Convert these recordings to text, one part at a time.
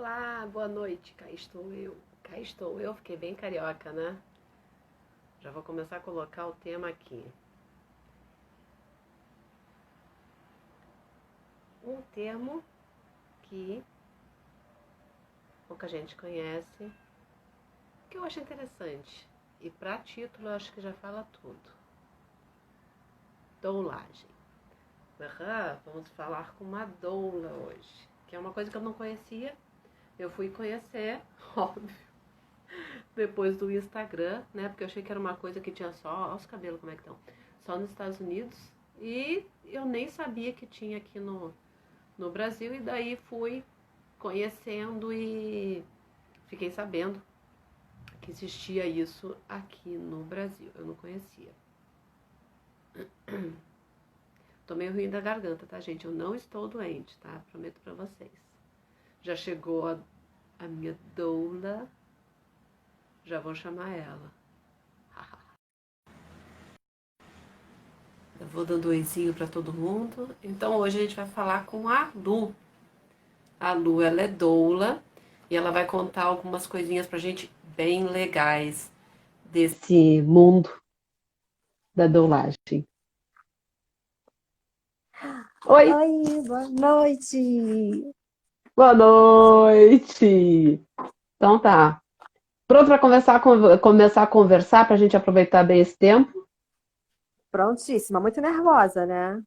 Olá, boa noite. Cá estou eu. Cá estou eu. Fiquei bem carioca, né? Já vou começar a colocar o tema aqui. Um termo que pouca gente conhece, que eu acho interessante. E para título, eu acho que já fala tudo. Doulagem. Vamos falar com uma doula hoje, que é uma coisa que eu não conhecia. Eu fui conhecer, óbvio, depois do Instagram, né? Porque eu achei que era uma coisa que tinha só, olha os cabelos como é que estão, só nos Estados Unidos. E eu nem sabia que tinha aqui no Brasil. E daí fui conhecendo e fiquei sabendo que existia isso aqui no Brasil. Eu não conhecia. Tô meio ruim da garganta, tá, gente? Eu não estou doente, tá? Prometo pra vocês. Já chegou a minha doula. Já vou chamar ela. Eu vou dando um oizinho pra todo mundo. Então hoje a gente vai falar com a Lu. A Lu, ela é doula e ela vai contar algumas coisinhas pra gente bem legais desse mundo da doulagem. Oi, Oi, boa noite. boa noite. Então tá. Pronto para começar a conversar pra gente aproveitar bem esse tempo? Prontíssima, muito nervosa, né?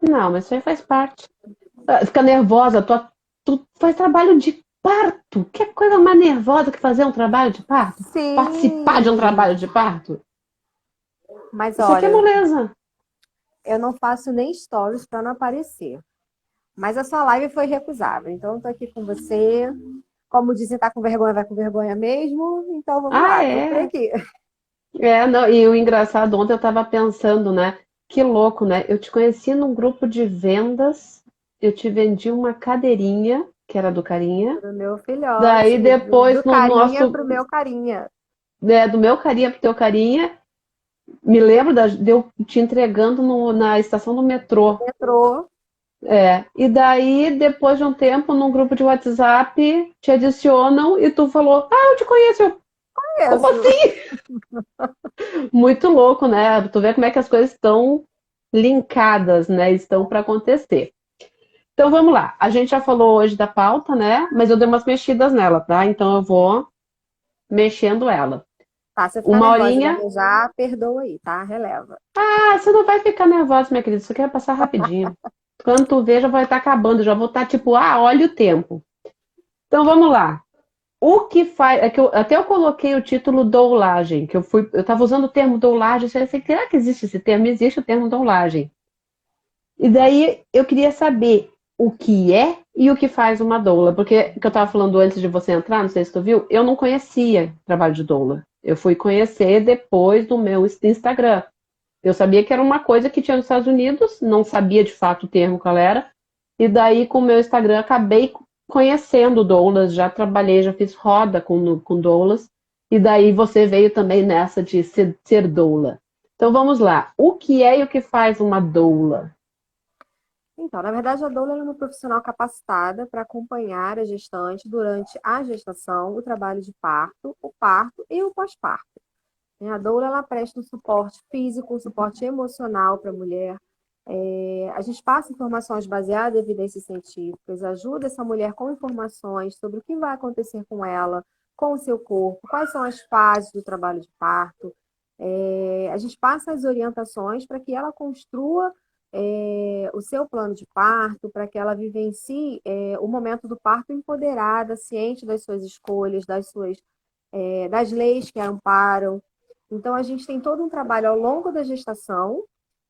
Não, mas isso aí faz parte. Fica nervosa, tu faz trabalho de parto. Que coisa mais nervosa que fazer um trabalho de parto? Participar de um Sim, trabalho de parto? mas Isso aqui é olha, moleza. eu não faço nem stories para não aparecer. Mas a sua live foi recusável, então eu tô aqui com você. Como dizem, tá com vergonha, vai com vergonha mesmo. Então vamos Ah, lá, tô por é? aqui. É, não, e o engraçado, ontem eu tava pensando, né? Que louco, né? Eu te conheci num grupo de vendas, eu te vendi uma cadeirinha, que era do Carinha. Pro meu Daí filhote, do depois no carinha nosso, pro meu carinha. né, do meu Carinha pro teu Carinha, me lembro de eu te entregando na estação do metrô. Metrô, É, e daí, depois de um tempo, num grupo de WhatsApp, te adicionam e tu falou, ah, eu te conheço. Como isso. assim? Muito louco, né? Tu vê como é que as coisas estão linkadas, né? Estão para acontecer. Então vamos lá. A gente já falou hoje da pauta, né? Mas eu dei umas mexidas nela, tá? Então eu vou mexendo ela. Tá, se eu ficar Uma nervosa e horinha. gaguejar, perdoa aí, tá? Releva. Ah, você não vai ficar nervosa, minha querida. Isso aqui vai passar rapidinho. Quando tu vê, já vai estar acabando. Já vou estar tipo, ah, olha o tempo. Então vamos lá. O que faz. É que até eu coloquei o título doulagem, que eu estava usando o termo doulagem, eu pensei, será que existe esse termo? Existe o termo doulagem. E daí eu queria saber o que é e o que faz uma doula, porque que eu estava falando antes de você entrar, não sei se tu viu, eu não conhecia trabalho de doula. Eu fui conhecer depois do meu Instagram. Eu sabia que era uma coisa que tinha nos Estados Unidos, não sabia de fato o termo qual era, e daí com o meu Instagram acabei conhecendo doulas, já trabalhei, já fiz roda com doulas, e daí você veio também nessa de ser doula. Então vamos lá, o que é e o que faz uma doula? Então, na verdade, a doula ela é uma profissional capacitada para acompanhar a gestante durante a gestação, o trabalho de parto, o parto e o pós-parto. A doula ela presta um suporte físico, um suporte emocional para a mulher. A gente passa informações baseadas em evidências científicas, ajuda essa mulher com informações sobre o que vai acontecer com ela, com o seu corpo, quais são as fases do trabalho de parto. A gente passa as orientações para que ela construa o seu plano de parto, para que ela vivencie o momento do parto empoderada, ciente das suas escolhas, das leis que a amparam. Então, a gente tem todo um trabalho ao longo da gestação,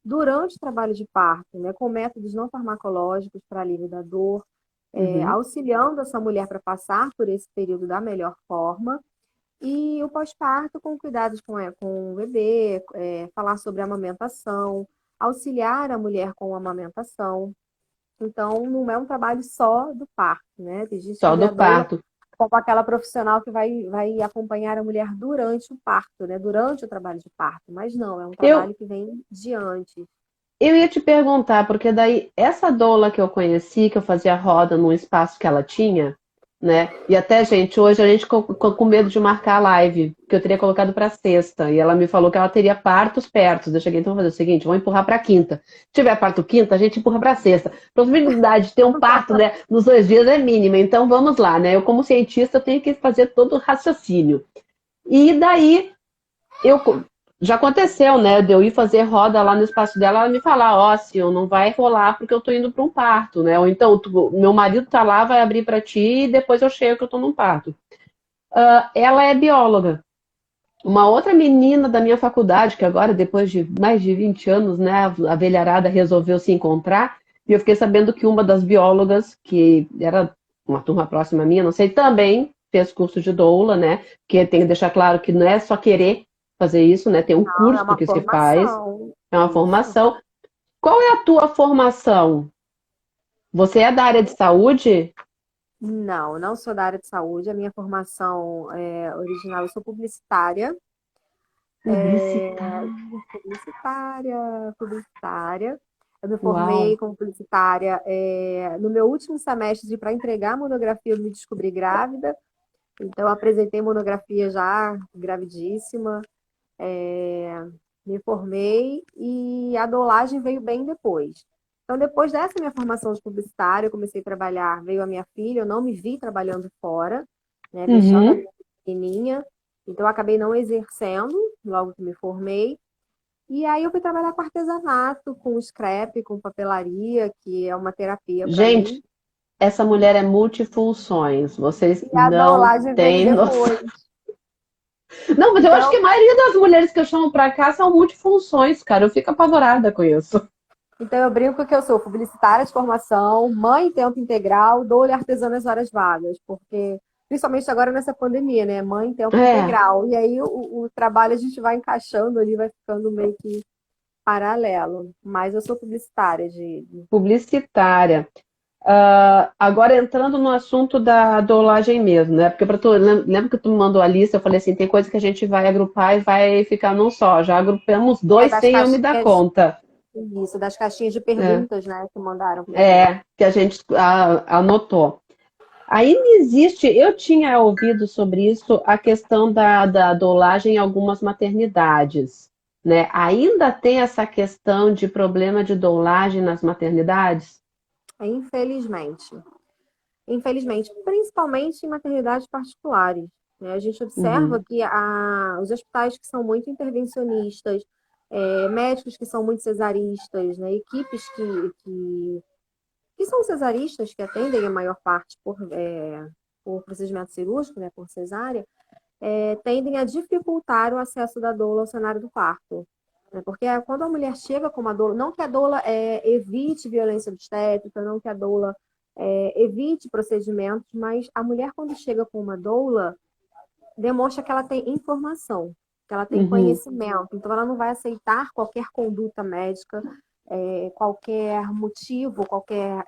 durante o trabalho de parto, né, com métodos não farmacológicos para alívio da dor, Uhum. auxiliando essa mulher para passar por esse período da melhor forma. E o pós-parto com cuidados com o bebê, falar sobre a amamentação, auxiliar a mulher com a amamentação. Então, não é um trabalho só do parto, né? Tem gente que Só vê do a doula parto. como aquela profissional que vai acompanhar a mulher durante o parto, né? Durante o trabalho de parto. Mas não, é um Eu, trabalho que vem de antes. eu ia te perguntar, porque daí essa doula que eu conheci, que eu fazia roda num espaço que ela tinha, né? E até, gente, hoje a gente com medo de marcar a live, que eu teria colocado para sexta, e ela me falou que ela teria partos perto. Eu cheguei, então vamos fazer o seguinte, vamos empurrar para quinta. Se tiver parto quinta, a gente empurra para sexta. A probabilidade de ter um parto, né, nos 2 dias é mínima, então vamos lá, né? Eu, como cientista, tenho que fazer todo o raciocínio. E daí eu já aconteceu, né? De eu ir fazer roda lá no espaço dela, ela me falar, ó, Sil, não vai rolar porque eu tô indo para um parto, né? Ou então, meu marido tá lá, vai abrir para ti e depois eu chego que eu tô num parto. Ela é bióloga. Uma outra menina da minha faculdade, que agora, depois de mais de 20 anos, né, a velharada resolveu se encontrar, e eu fiquei sabendo que uma das biólogas, que era uma turma próxima minha, não sei, também fez curso de doula, né? Que tem que deixar claro que não é só querer fazer isso, né? Tem um Não, é curso uma que se faz, formação. é uma Isso. formação. Qual é a tua formação? Você é da área de saúde? Não, não sou da área de saúde. A minha formação é original, eu sou publicitária. Publicitária. Publicitária. Eu me formei Uau. como publicitária no meu último semestre para entregar a monografia, eu me descobri grávida. Então, eu apresentei monografia já gravidíssima. Me formei e a dolagem veio bem depois. Então, depois dessa minha formação de publicitária, eu comecei a trabalhar, veio a minha filha, eu não me vi trabalhando fora, né, deixando a Uhum. minha pequenininha. Então, eu acabei não exercendo logo que me formei. E aí, eu fui trabalhar com artesanato, com scrap, com papelaria, que é uma terapia para Gente, mim. essa mulher é multifunções. Vocês E a não dolagem veio têm noção. depois. Não, mas eu acho que Então, a maioria das mulheres que eu chamo pra cá são multifunções, cara. Eu fico apavorada com isso. Então, eu brinco que eu sou publicitária de formação, mãe em tempo integral, dou-lhe artesã nas horas vagas, porque, principalmente agora nessa pandemia, né? Mãe em tempo É, integral. E aí o trabalho a gente vai encaixando ali, vai ficando meio que paralelo. Mas eu sou publicitária de... publicitária. Agora entrando no assunto da dolagem mesmo, né? Porque lembra que tu me mandou a lista, eu falei assim, tem coisa que a gente vai agrupar e vai ficar num só. Já agrupamos dois das sem eu me dar caixinhas, conta. isso, das caixinhas de É, perguntas, né, que mandaram pra gente. que a gente anotou. Ainda existe, eu tinha ouvido sobre isso, a questão da dolagem em algumas maternidades, né? Ainda tem essa questão de problema de dolagem nas maternidades? Infelizmente. Infelizmente, principalmente em maternidades particulares, né? A gente observa Uhum, que os hospitais que são muito intervencionistas, médicos que são muito cesaristas, né? Equipes que são cesaristas, que atendem a maior parte por procedimento cirúrgico, né? Por cesárea, tendem a dificultar o acesso da doula ao cenário do parto. Né? Porque quando a mulher chega com uma doula, não que a doula evite violência obstétrica, não que a doula evite procedimentos, mas a mulher, quando chega com uma doula, demonstra que ela tem informação, que ela tem uhum. conhecimento. Então, ela não vai aceitar qualquer conduta médica, qualquer motivo, qualquer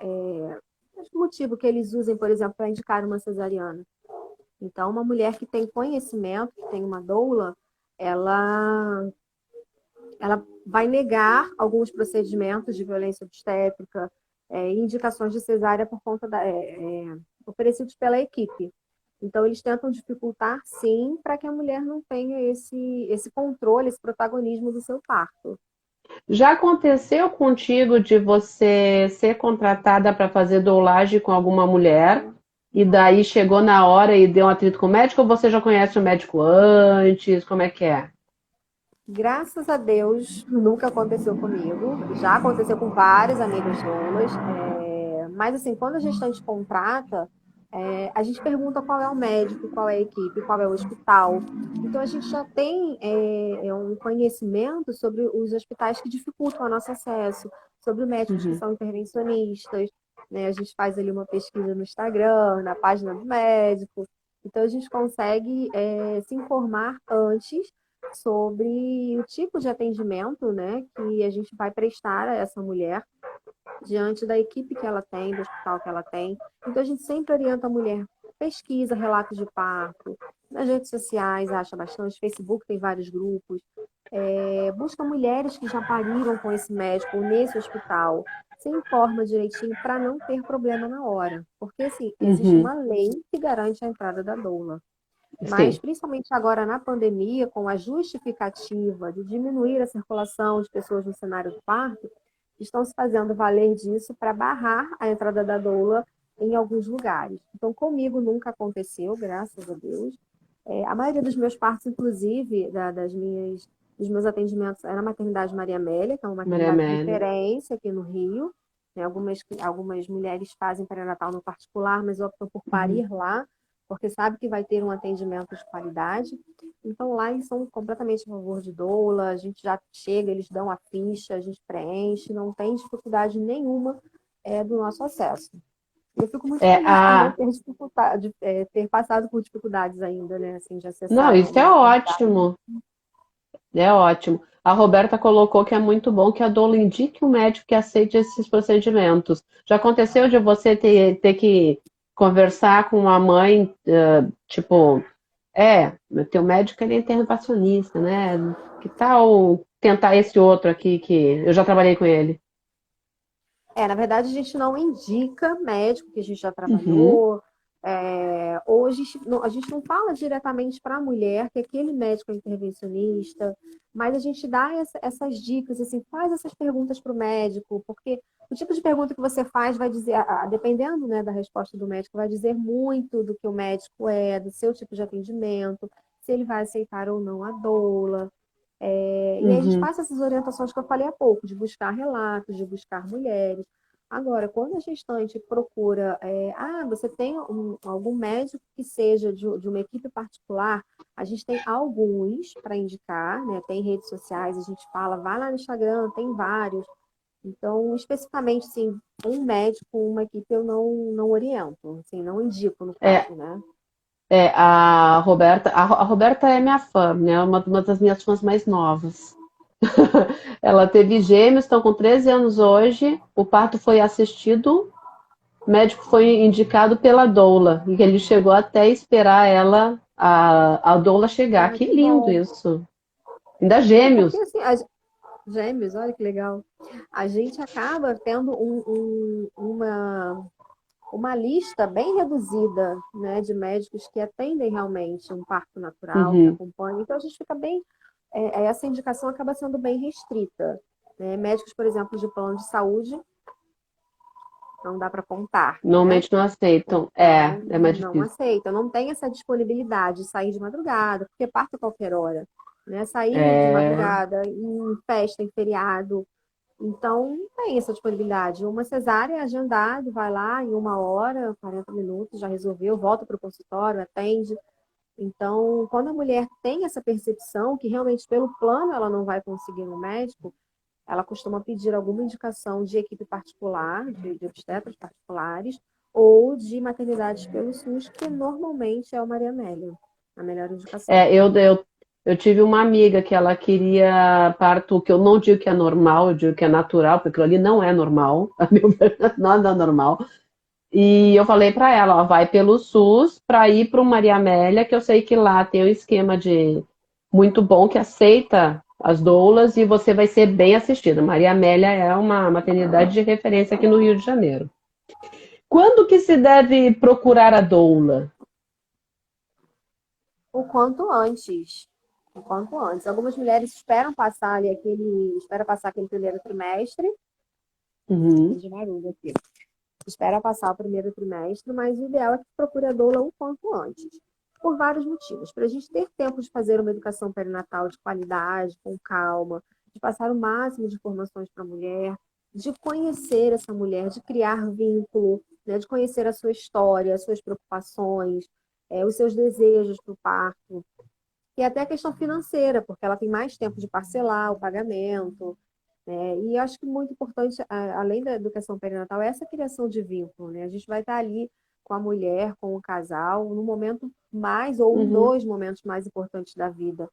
motivo que eles usem, por exemplo, para indicar uma cesariana. Então, uma mulher que tem conhecimento, que tem uma doula, ela, ela vai negar alguns procedimentos de violência obstétrica, indicações de cesárea por conta oferecidos pela equipe. Então, eles tentam dificultar, sim, para que a mulher não tenha esse controle, esse protagonismo do seu parto. Já aconteceu contigo de você ser contratada para fazer doulagem com alguma mulher e daí chegou na hora e deu um atrito com o médico ou você já conhece o médico antes? Como é que é? Graças a Deus, nunca aconteceu comigo. Já aconteceu com vários amigos doulas. Mas, assim, quando a gestante contrata, a gente pergunta qual é o médico, qual é a equipe, qual é o hospital. Então, a gente já tem um conhecimento sobre os hospitais que dificultam o nosso acesso, sobre médicos que Uhum. são intervencionistas. Né? A gente faz ali uma pesquisa no Instagram, na página do médico. Então, a gente consegue se informar antes sobre o tipo de atendimento, né, que a gente vai prestar a essa mulher diante da equipe que ela tem, do hospital que ela tem. Então, a gente sempre orienta a mulher, pesquisa relatos de parto, nas redes sociais acha bastante, Facebook tem vários grupos, busca mulheres que já pariram com esse médico nesse hospital. se informa direitinho para não ter problema na hora. Porque, assim, existe Uhum. uma lei que garante a entrada da doula. Mas, Sim. principalmente agora na pandemia, com a justificativa de diminuir a circulação de pessoas no cenário do parto, estão se fazendo valer disso para barrar a entrada da doula em alguns lugares. Então, comigo nunca aconteceu, graças a Deus. A maioria dos meus partos, inclusive, dos meus atendimentos, é na maternidade Maria Amélia, que é uma Maria maternidade de Amélia. referência aqui no Rio. Né? Algumas mulheres fazem pré-natal no particular, mas optam por Uhum. parir lá, porque sabe que vai ter um atendimento de qualidade. Então, lá eles são completamente a favor de doula, a gente já chega, eles dão a ficha, a gente preenche, não tem dificuldade nenhuma do nosso acesso. Eu fico muito É, feliz por não a... ter dificuldade, ter passado por dificuldades ainda, né, assim, de Não, acessar isso é uma maternidade. ótimo. É ótimo. A Roberta colocou que é muito bom que a doula indique um médico que aceite esses procedimentos. Já aconteceu de você ter que conversar com uma mãe, tipo, meu teu médico ele é intervencionista, né? Que tal tentar esse outro aqui que eu já trabalhei com ele? Na verdade, a gente não indica médico que a gente já Uhum, trabalhou, ou a gente não fala diretamente para a mulher que aquele médico é intervencionista, mas a gente dá essas dicas, assim, faz essas perguntas para o médico, porque o tipo de pergunta que você faz vai dizer, dependendo, né, da resposta do médico, vai dizer muito do que o médico do seu tipo de atendimento, se ele vai aceitar ou não a doula. E aí a gente uhum. passa essas orientações que eu falei há pouco, de buscar relatos, de buscar mulheres. Agora, quando a gestante procura, você tem algum médico que seja de uma equipe particular, a gente tem alguns para indicar, né? Tem redes sociais, a gente fala, vai lá no Instagram, tem vários. Então, especificamente, sim, um médico, uma equipe eu não oriento, assim, não indico no É, caso, né? a Roberta é minha fã, né? Uma das minhas fãs mais novas. Ela teve gêmeos, estão com 13 anos hoje. O parto foi assistido, o médico foi indicado pela doula, e ele chegou até esperar a doula chegar. Ah, Que que lindo bom. isso. Ainda Porque gêmeos. assim, gêmeos, olha que legal. A gente acaba tendo uma lista bem reduzida, né, de médicos que atendem realmente um parto natural, que Uhum. acompanham. Então, a gente fica bem. Essa indicação acaba sendo bem restrita. Né? Médicos, por exemplo, de plano de saúde, não dá para contar, né? Normalmente não aceitam. Então, É mais não difícil. aceita, não tem essa disponibilidade de sair de madrugada, porque parte a qualquer hora. Né? Sair de É, madrugada em festa, em feriado, então, tem essa disponibilidade. Uma cesárea é agendado, vai lá em 1 hora, 40 minutos, já resolveu, volta para o consultório, atende. Então, quando a mulher tem essa percepção que realmente pelo plano ela não vai conseguir um médico, ela costuma pedir alguma indicação de equipe particular, de obstetras particulares, ou de maternidades pelo SUS, que normalmente é o Maria Amélia, a melhor indicação. É, eu tive uma amiga que ela queria parto, que eu não digo que é normal, eu digo que é natural, porque aquilo ali não é normal, a meu ver, nada é normal. E eu falei para ela, ó, vai pelo SUS para ir para o Maria Amélia, que eu sei que lá tem um esquema de muito bom que aceita as doulas e você vai ser bem assistida. Maria Amélia é uma maternidade de referência aqui no Rio de Janeiro. Quando que se deve procurar a doula? O quanto antes. O quanto antes. Algumas mulheres espera passar aquele primeiro trimestre, Uhum, de barulho aqui. Espera passar o primeiro trimestre, mas o ideal é que procure a doula o quanto antes. Por vários motivos. Para a gente ter tempo de fazer uma educação perinatal de qualidade, com calma, de passar o máximo de informações para a mulher, de conhecer essa mulher, de criar vínculo, né, de conhecer a sua história, as suas preocupações, os seus desejos para o parto. E até a questão financeira, porque ela tem mais tempo de parcelar o pagamento. Né? E eu acho que muito importante, além da educação perinatal, é essa criação de vínculo. Né? A gente vai estar ali com a mulher, com o casal, no momento mais ou um uhum. dos momentos mais importantes da vida.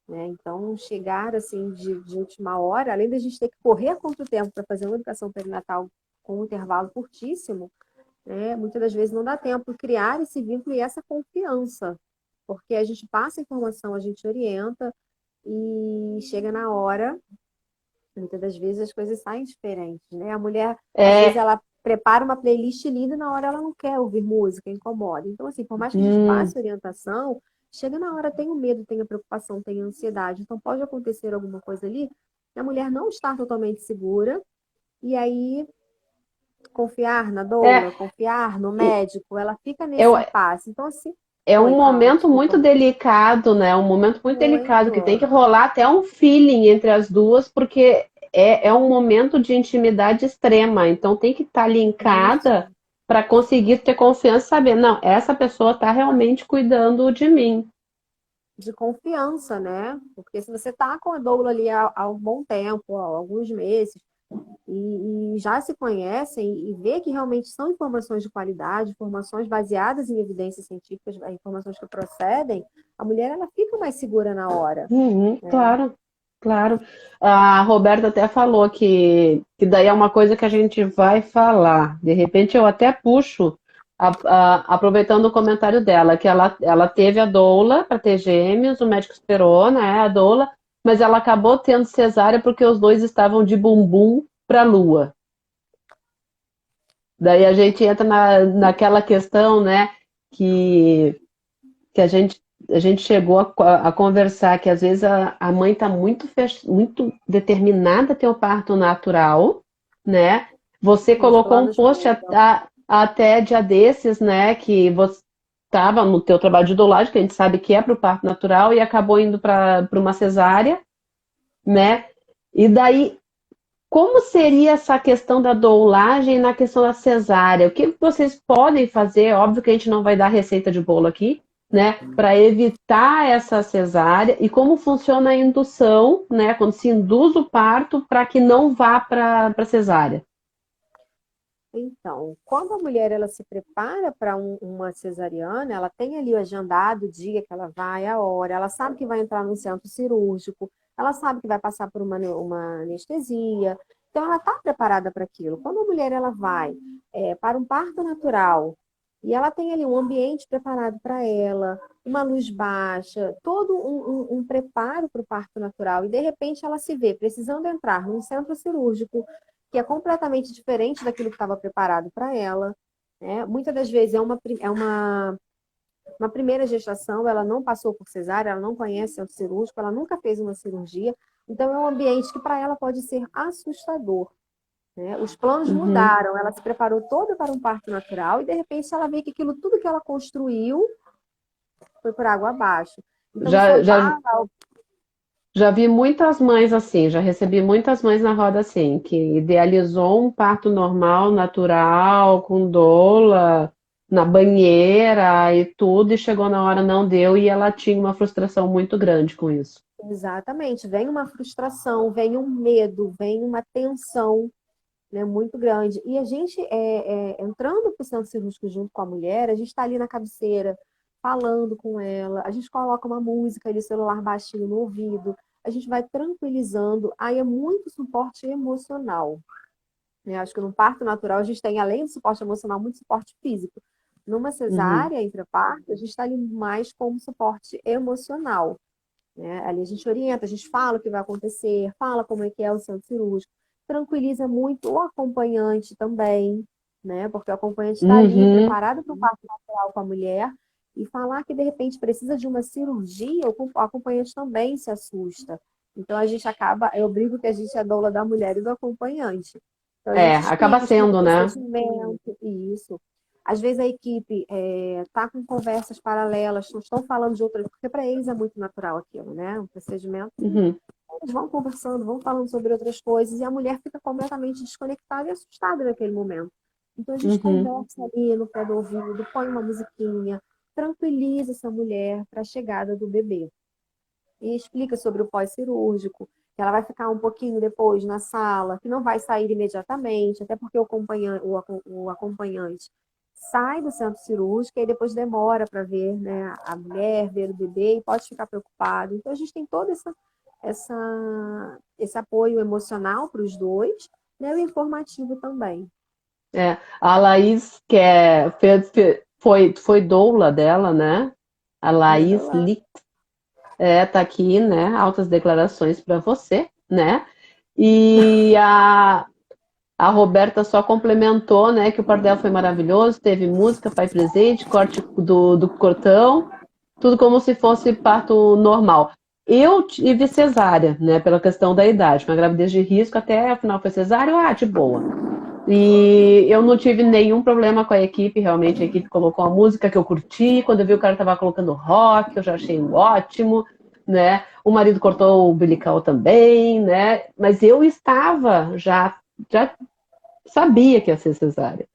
Né? Então, chegar assim de última hora, além da gente ter que correr contra o tempo para fazer uma educação perinatal com um intervalo curtíssimo, né? Muitas das vezes não dá tempo de criar esse vínculo e essa confiança, porque a gente passa a informação, a gente orienta e chega na hora Muitas das vezes as coisas saem diferentes, né? A mulher, às vezes, É, ela prepara uma playlist linda e na hora ela não quer ouvir música, incomoda. Então, assim, por mais que a gente hum, passe orientação, chega na hora, tem o medo, tem a preocupação, tem a ansiedade. Então, pode acontecer alguma coisa ali, e a mulher não está totalmente segura, e aí confiar na é, doula, confiar no e médico, ela fica nesse eu, impasse. Então, assim, é oi, um fala, momento muito desculpa. delicado, né? Um momento muito delicado que tem Muito. que rolar até um feeling entre as duas, porque é um momento de intimidade extrema. Então tem que estar Isso. linkada para conseguir ter confiança e saber, não, essa pessoa está realmente cuidando de mim. De confiança, né? Porque se você está com a doula ali há um bom tempo, há alguns meses, e já se conhecem e vê que realmente são informações de qualidade, informações baseadas em evidências científicas, informações que procedem, a mulher ela fica mais segura na hora, Uhum, né? claro, claro. A Roberta até falou que daí é uma coisa que a gente vai falar. De repente eu até puxo, aproveitando o comentário dela, que ela teve a doula para ter gêmeos, o médico esperou, né, a doula, mas ela acabou tendo cesárea porque os dois estavam de bumbum para a lua. Daí a gente entra naquela questão, né, que que a gente chegou a conversar que às vezes a mãe está muito determinada a ter o parto natural, né? Você E os colocou um planos post mudam. até dia desses, né? Que você estava no teu trabalho de doulagem, que a gente sabe que é para o parto natural, e acabou indo para uma cesárea, né? E daí, como seria essa questão da doulagem na questão da cesárea? O que vocês podem fazer? Óbvio que a gente não vai dar receita de bolo aqui, né? Para evitar essa cesárea e como funciona a indução, né? Quando se induz o parto para que não vá para cesárea. Então, quando a mulher ela se prepara para uma cesariana, ela tem ali o agendado o dia que ela vai, a hora, ela sabe que vai entrar no centro cirúrgico, ela sabe que vai passar por uma anestesia, então ela está preparada para aquilo. Quando a mulher ela vai para um parto natural e ela tem ali um ambiente preparado para ela, uma luz baixa, todo um preparo para o parto natural, e de repente ela se vê precisando entrar num centro cirúrgico que é completamente diferente daquilo que estava preparado para ela. Né? Muitas das vezes uma primeira gestação, ela não passou por cesárea, ela não conhece centro cirúrgico, ela nunca fez uma cirurgia, então é um ambiente que para ela pode ser assustador. Né? Os planos Uhum. mudaram, ela se preparou toda para um parto natural e de repente ela vê que aquilo tudo que ela construiu foi por água abaixo. Então isso Já, já, abala. já vi muitas mães assim, já recebi muitas mães na roda assim, que idealizou um parto normal, natural, com doula, na banheira e tudo, e chegou na hora não deu, e ela tinha uma frustração muito grande com isso. Exatamente, vem uma frustração, vem um medo, vem uma tensão, né, muito grande. E a gente, entrando para o centro cirúrgico junto com a mulher, a gente está ali na cabeceira, falando com ela, a gente coloca uma música ali, celular baixinho no ouvido, a gente vai tranquilizando, aí é muito suporte emocional. Né? Acho que no parto natural a gente tem, além do suporte emocional, muito suporte físico. Numa Uhum, cesárea, intra-parto, a gente está ali mais como suporte emocional. Né? Ali a gente orienta, a gente fala o que vai acontecer, fala como é que é o centro cirúrgico, tranquiliza muito o acompanhante também, né? Porque o acompanhante está ali uhum, preparado para o parto natural com a mulher e falar que de repente precisa de uma cirurgia, o acompanhante também se assusta. Então a gente acaba, eu brigo que a gente é doula da mulher e do acompanhante. Então a é, gente acaba explica o sendo, né? procedimento, isso. Às vezes a equipe está com conversas paralelas, não estão falando de outras, porque para eles é muito natural aquilo, né? Um procedimento. Uhum, Eles vão conversando, vão falando sobre outras coisas, e a mulher fica completamente desconectada e assustada naquele momento. Então a gente uhum. conversa ali no pé do ouvido, põe uma musiquinha, tranquiliza essa mulher para a chegada do bebê. E explica sobre o pós-cirúrgico, que ela vai ficar um pouquinho depois na sala, que não vai sair imediatamente, até porque o acompanhante sai do centro cirúrgico e depois demora para ver, né, a mulher, ver o bebê e pode ficar preocupado. Então a gente tem todo esse apoio emocional para os dois, né, e o informativo também. É, a Laís, que foi doula dela, né? A Laís Então, Lick, tá aqui, né? Altas declarações para você, né? E a Roberta só complementou, né, que o parto dela foi maravilhoso, teve música, pai presente, corte do cortão, tudo como se fosse parto normal. Eu tive cesárea, né, pela questão da idade, uma gravidez de risco, até afinal foi cesárea, de boa. E eu não tive nenhum problema com a equipe, realmente a equipe colocou a música que eu curti, quando eu vi o cara tava colocando rock, eu já achei ótimo, né? O marido cortou o umbilical também, né? Mas eu estava já sabia que ia ser cesárea,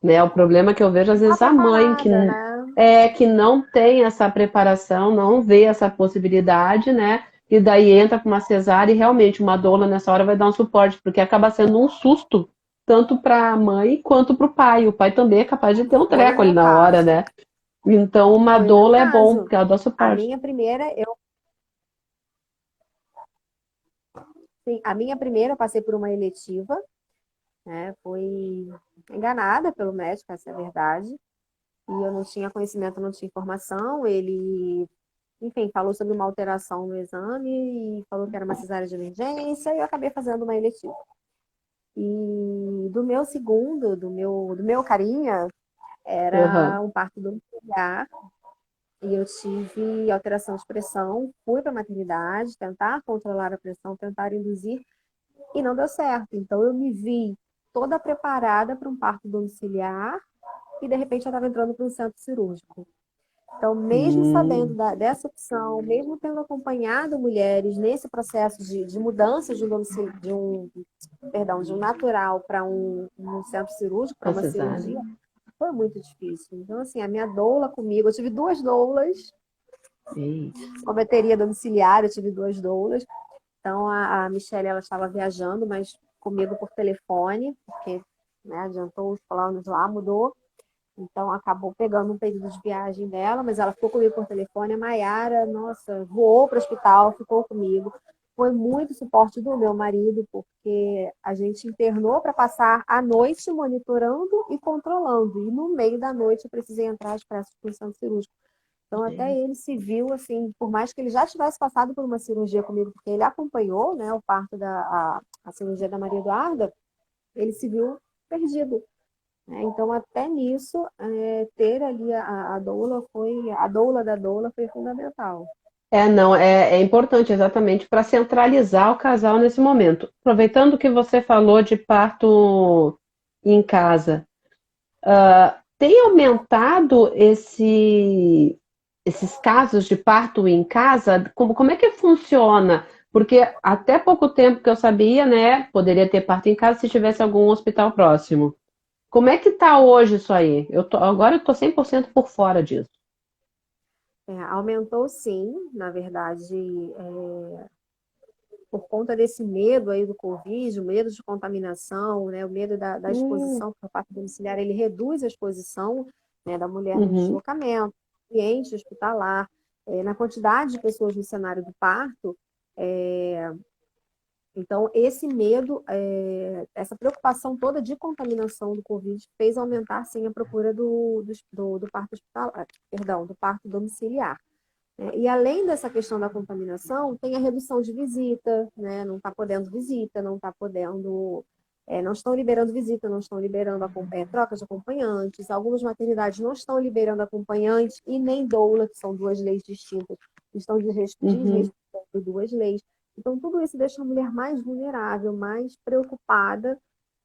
né? O problema que eu vejo às Tá vezes a mãe preparada, né? que não tem essa preparação, não vê essa possibilidade, né? E daí entra com uma cesárea e realmente uma doula nessa hora vai dar um suporte, porque acaba sendo um susto tanto para a mãe quanto para o pai. O pai também é capaz de ter um Foi o treco ali meu na hora, caso. né? Então uma Foi o meu doula é bom, caso. porque ela dá A suporte. minha primeira, eu, sim, a minha primeira eu passei por uma eletiva, né? Fui enganada pelo médico, essa é a verdade. E eu não tinha conhecimento, não tinha informação. Ele, enfim, falou sobre uma alteração no exame e falou que era uma cesárea de emergência e eu acabei fazendo uma eletiva. E do meu segundo, do meu carinha, era Uhum. um parto domiciliar e eu tive alteração de pressão, fui para a maternidade, tentar controlar a pressão, tentar induzir e não deu certo. Então eu me vi toda preparada para um parto domiciliar e de repente eu estava entrando para um centro cirúrgico. Então, mesmo sabendo Hum, dessa opção, mesmo tendo acompanhado mulheres nesse processo de mudança de um natural para um centro cirúrgico, para a uma cesárea. cirurgia, foi muito difícil. Então, assim, a minha doula comigo, eu tive duas doulas, Ei. como eu teria domiciliar, eu tive duas doulas. Então, a Michelle, ela estava viajando, mas comigo por telefone, porque né, adiantou os planos lá, mudou. Então, acabou pegando um período de viagem dela, mas ela ficou comigo por telefone. A Maiara, nossa, voou para o hospital, ficou comigo. Foi muito suporte do meu marido, porque a gente internou para passar a noite monitorando e controlando. E no meio da noite eu precisei entrar às pressas para o centro cirúrgico. Então, até ele se viu, assim, por mais que ele já tivesse passado por uma cirurgia comigo, porque ele acompanhou, né, o parto a cirurgia da Maria Eduarda, ele se viu perdido, né? Então, até nisso, ter ali a doula da doula foi fundamental. Não, é importante exatamente para centralizar o casal nesse momento. Aproveitando que você falou de parto em casa, tem aumentado esses casos de parto em casa? Como é que funciona? Porque até pouco tempo que eu sabia, né, poderia ter parto em casa se tivesse algum hospital próximo. Como é que está hoje isso aí? Agora eu tô 100% por fora disso. Aumentou sim, na verdade, por conta desse medo aí do Covid, o medo de contaminação, né, o medo da Hum, exposição por parte domiciliar, ele reduz a exposição, né, da mulher no uhum, deslocamento, ambiente hospitalar, na quantidade de pessoas no cenário do parto. é, Então, esse medo, essa preocupação toda de contaminação do Covid fez aumentar, sim, a procura do parto hospitalar, perdão, do parto domiciliar. E além dessa questão da contaminação, tem a redução de visita, né? Não está podendo visita, não está podendo, não estão liberando visita, não estão liberando troca de acompanhantes. Algumas maternidades não estão liberando acompanhantes e nem doula, que são duas leis distintas, estão uhum. desrespeitando duas leis. Então, tudo isso deixa a mulher mais vulnerável, mais preocupada,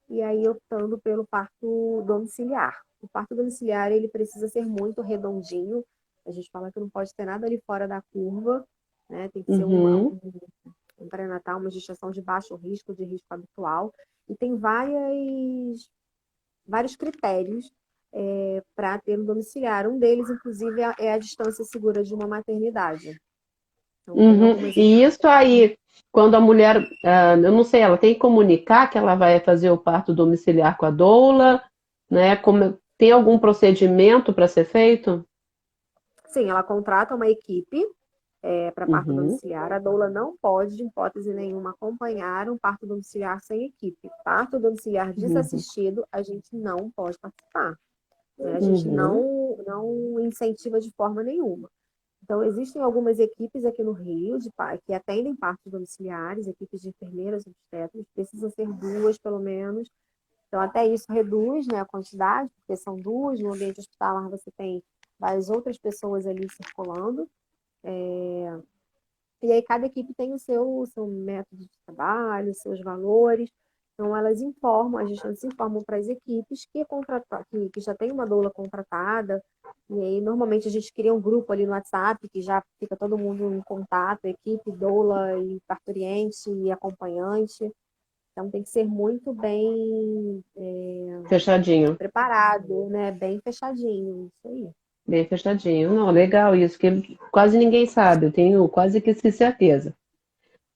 e aí optando pelo parto domiciliar. O parto domiciliar, ele precisa ser muito redondinho. A gente fala que não pode ter nada ali fora da curva, né? Tem que ser Uhum. um pré-natal, uma gestação de baixo risco, de risco habitual. E tem vários critérios para ter um domiciliar. Um deles, inclusive, é a distância segura de uma maternidade. Então, tem Uhum. algumas. E isso aí, quando a mulher, eu não sei, ela tem que comunicar que ela vai fazer o parto domiciliar com a doula, né? Tem algum procedimento para ser feito? Sim, ela contrata uma equipe para parto Uhum, domiciliar. A doula não pode, de hipótese nenhuma, acompanhar um parto domiciliar sem equipe. Parto domiciliar uhum, desassistido, a gente não pode participar, né? A gente uhum, não incentiva de forma nenhuma. Então, existem algumas equipes aqui no Rio que atendem partos domiciliares, equipes de enfermeiras obstetras, precisam ser duas, pelo menos. Então, até isso reduz, né, a quantidade, porque são duas, no ambiente hospitalar você tem várias outras pessoas ali circulando. E aí cada equipe tem o seu método de trabalho, seus valores. Então, elas informam, as gestantes informam para as equipes que já tem uma doula contratada. E aí, normalmente, a gente cria um grupo ali no WhatsApp, que já fica todo mundo em contato, equipe, doula e parturiente e acompanhante. Então, tem que ser muito bem Fechadinho. preparado, né? Bem fechadinho, isso aí. Bem fechadinho. Não, legal isso, que quase ninguém sabe, eu tenho quase que certeza.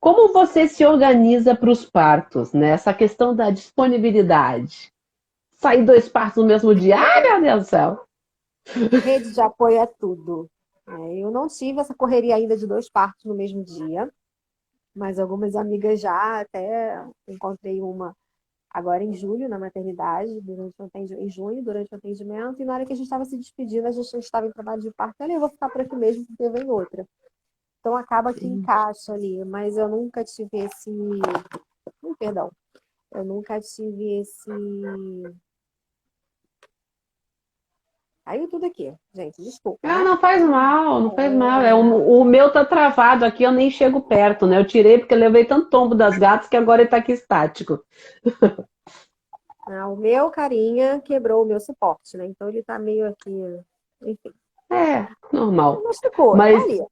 Como você se organiza para os partos, né? Essa questão da disponibilidade. Sair 2 partos no mesmo dia? Ai, meu Deus do céu! Rede de apoio é tudo. Eu não tive essa correria ainda de 2 partos no mesmo dia, mas algumas amigas já, até encontrei uma agora em julho, na maternidade, em junho, durante o atendimento, e na hora que a gente estava se despedindo, a gente estava em trabalho de parto, eu vou ficar por aqui mesmo, porque vem outra. Então acaba que encaixa ali, mas eu nunca tive esse. Perdão, eu nunca tive esse. Caiu tudo aqui, gente, desculpa, Ah, né? não faz mal, não faz mal. O meu tá travado aqui, eu nem chego perto, né? Eu tirei porque eu levei tanto tombo das gatas que agora ele tá aqui estático. O meu carinha quebrou o meu suporte, né? Então ele tá meio aqui, enfim. É, normal. Mas ficou, tá Mas, ali.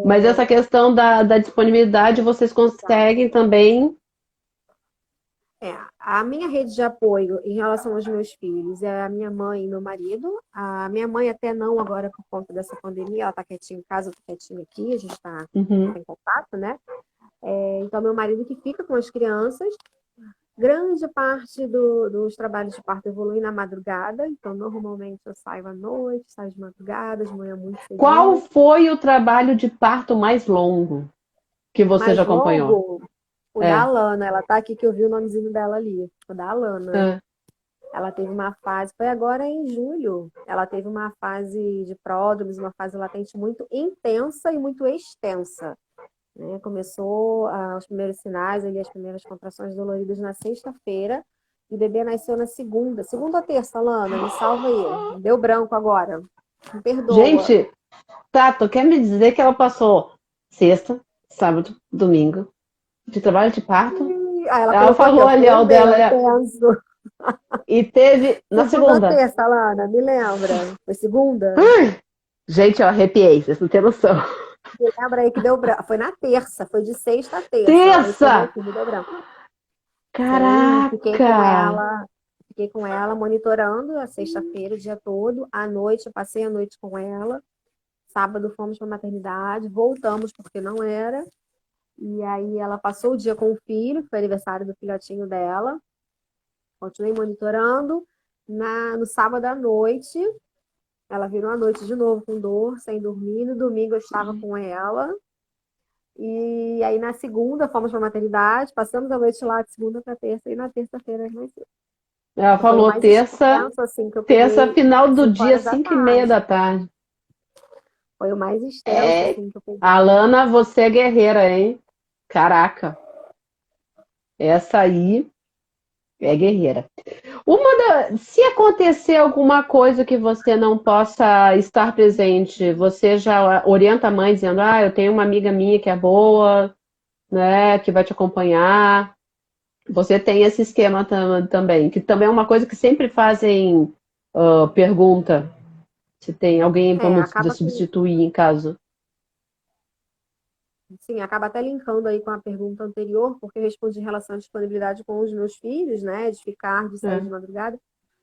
mas essa questão da disponibilidade vocês conseguem também. A minha rede de apoio em relação aos meus filhos é a minha mãe e meu marido. A minha mãe até não agora por conta dessa pandemia, ela tá quietinha em casa, eu tô quietinha aqui, a gente tá Uhum. em contato, né? Então, meu marido que fica com as crianças. Grande parte dos trabalhos de parto evolui na madrugada, então normalmente eu saio à noite, saio de madrugada, de manhã muito Qual cedinho. foi o trabalho de parto mais longo que você já Mais acompanhou? longo, o da É. Alana, ela tá aqui que eu vi o nomezinho dela ali, o da Alana. É. Ela teve uma fase, foi agora em julho, ela teve uma fase de pródromos, uma fase latente muito intensa e muito extensa. Né? Começou os primeiros sinais, ali, as primeiras contrações doloridas na sexta-feira, e o bebê nasceu na segunda ou terça, Lana, me salva aí. Deu branco agora. Me perdoa. Gente, Tato, quer me dizer que ela passou sexta, sábado, domingo de trabalho de parto? Ela Ela colocou aqui, falou ó, ali, foi ó, um bem dela, intenso. e teve na Segunda ou segunda. terça, Lana, me lembra? Foi segunda? Ai, gente, eu arrepiei, vocês não têm noção. Me lembra aí que deu branco. Foi na terça, foi de sexta a terça. Ela Terça! mencionou aqui, me deu branco. Sim, Caraca! fiquei com ela monitorando a sexta-feira o dia todo. À noite, eu passei a noite com ela. Sábado fomos para a maternidade, voltamos porque não era. E aí ela passou o dia com o filho, foi aniversário do filhotinho dela. Continuei monitorando. No sábado à noite, ela virou a noite de novo com dor, sem dormir. No domingo eu estava com ela. E aí na segunda fomos para a maternidade, passamos a noite lá de segunda para terça e na terça-feira nós. Ela Então, foi o falou mais terça, extenso, assim, que eu terça, peguei final do 5 dia, horas da 5:30 da tarde. tarde. Foi o mais extenso, É, assim, que eu peguei. Alana, você é guerreira, hein? Caraca, essa aí é guerreira. Se acontecer alguma coisa que você não possa estar presente, você já orienta a mãe dizendo, ah, eu tenho uma amiga minha que é boa, né, que vai te acompanhar. Você tem esse esquema também, que também é uma coisa que sempre fazem pergunta, se tem alguém para Acaba que, substituir em caso. sim, acaba até linkando aí com a pergunta anterior, porque eu respondi em relação à disponibilidade com os meus filhos, né, de ficar, de sair de É, madrugada,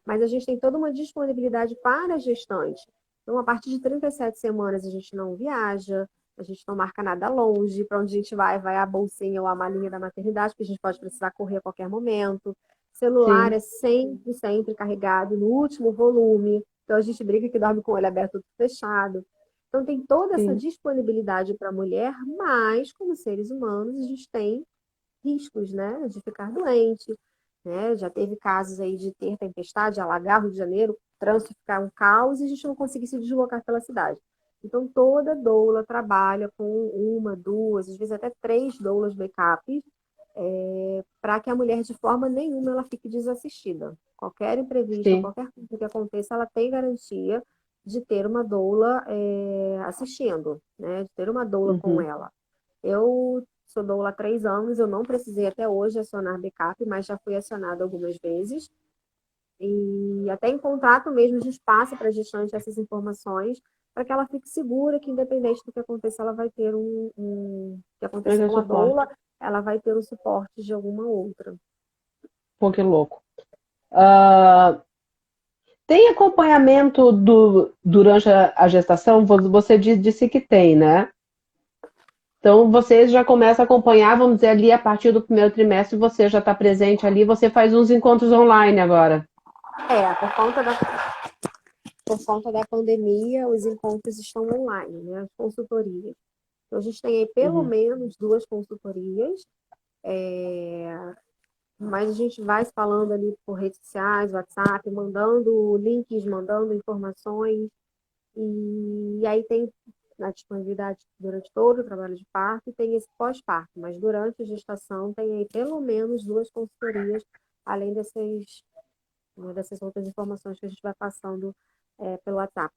mas a gente tem toda uma disponibilidade para a gestante. Então, a partir de 37 semanas, a gente não viaja, a gente não marca nada longe, para onde a gente vai a bolsinha ou a malinha da maternidade, porque a gente pode precisar correr a qualquer momento. Celular sim, é sempre, sempre carregado no último volume, então a gente briga que dorme com o olho aberto, tudo fechado. Então, tem toda essa sim, disponibilidade para a mulher, mas, como seres humanos, a gente tem riscos, né, de ficar doente, né? Já teve casos aí de ter tempestade, alagar o Rio de Janeiro, trânsito ficar um caos e a gente não conseguir se deslocar pela cidade. Então, toda doula trabalha com uma, duas, às vezes até três doulas backups, para que a mulher, de forma nenhuma, ela fique desassistida. Qualquer imprevisto, Sim. qualquer coisa que aconteça, ela tem garantia de ter uma doula assistindo, né? De ter uma doula com Uhum. ela. Eu sou doula há 3 anos, eu não precisei até hoje acionar backup, mas já fui acionada algumas vezes. E até em contrato mesmo, a gente passa para a gestante essas informações para que ela fique segura que, independente do que aconteça, ela vai ter que Mas aconteça é com a suporte. doula, ela vai ter o suporte de alguma outra. Pô, que louco. Ah, tem acompanhamento durante a gestação? Você disse que tem, né? Então, vocês já começam a acompanhar, vamos dizer, ali a partir do primeiro trimestre, você já está presente ali, você faz uns encontros online agora. Por conta da pandemia, os encontros estão online, né? As consultorias. Então, a gente tem aí pelo Uhum. menos 2 consultorias, mas a gente vai se falando ali por redes sociais, WhatsApp, mandando links, mandando informações. E aí tem a disponibilidade durante todo o trabalho de parto e tem esse pós-parto, mas durante a gestação tem aí pelo menos 2 consultorias, além dessas outras informações que a gente vai passando pelo WhatsApp.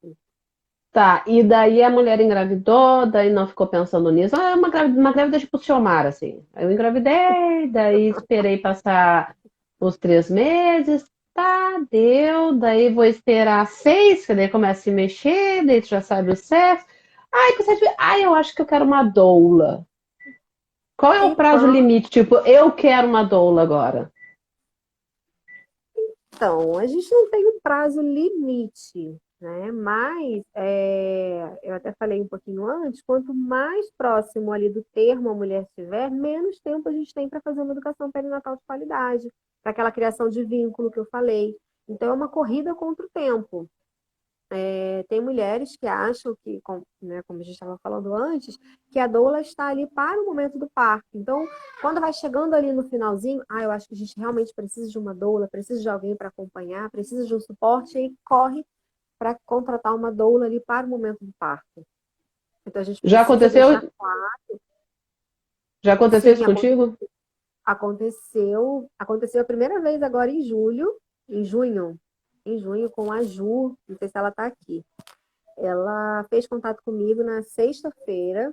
Tá, e daí a mulher engravidou, daí não ficou pensando nisso. Ah, é uma grávida tipo Xiomara, assim. Aí eu engravidei, daí esperei passar os 3 meses, tá, deu, daí vou esperar 6, que daí começa a se mexer, daí tu já sabe o sexo. Ai, que você... Ai, eu acho que eu quero uma doula. Qual é o prazo Então, limite? Tipo, eu quero uma doula agora. Então, a gente não tem um prazo limite, né? Mas eu até falei um pouquinho antes, quanto mais próximo ali do termo a mulher estiver, menos tempo a gente tem para fazer uma educação perinatal de qualidade, para aquela criação de vínculo que eu falei. Então, é uma corrida contra o tempo. Tem mulheres que acham que, né, como a gente estava falando antes, que a doula está ali para o momento do parto. Então, quando vai chegando ali no finalzinho, eu acho que a gente realmente precisa de uma doula, precisa de alguém para acompanhar, precisa de um suporte, e aí corre para contratar uma doula ali para o momento do parto. Então, a gente Já precisa deixar aconteceu? claro, Já aconteceu sim, isso contigo? aconteceu a primeira vez agora em julho, em junho, com a Ju, não sei se ela está aqui. Ela fez contato comigo na sexta-feira,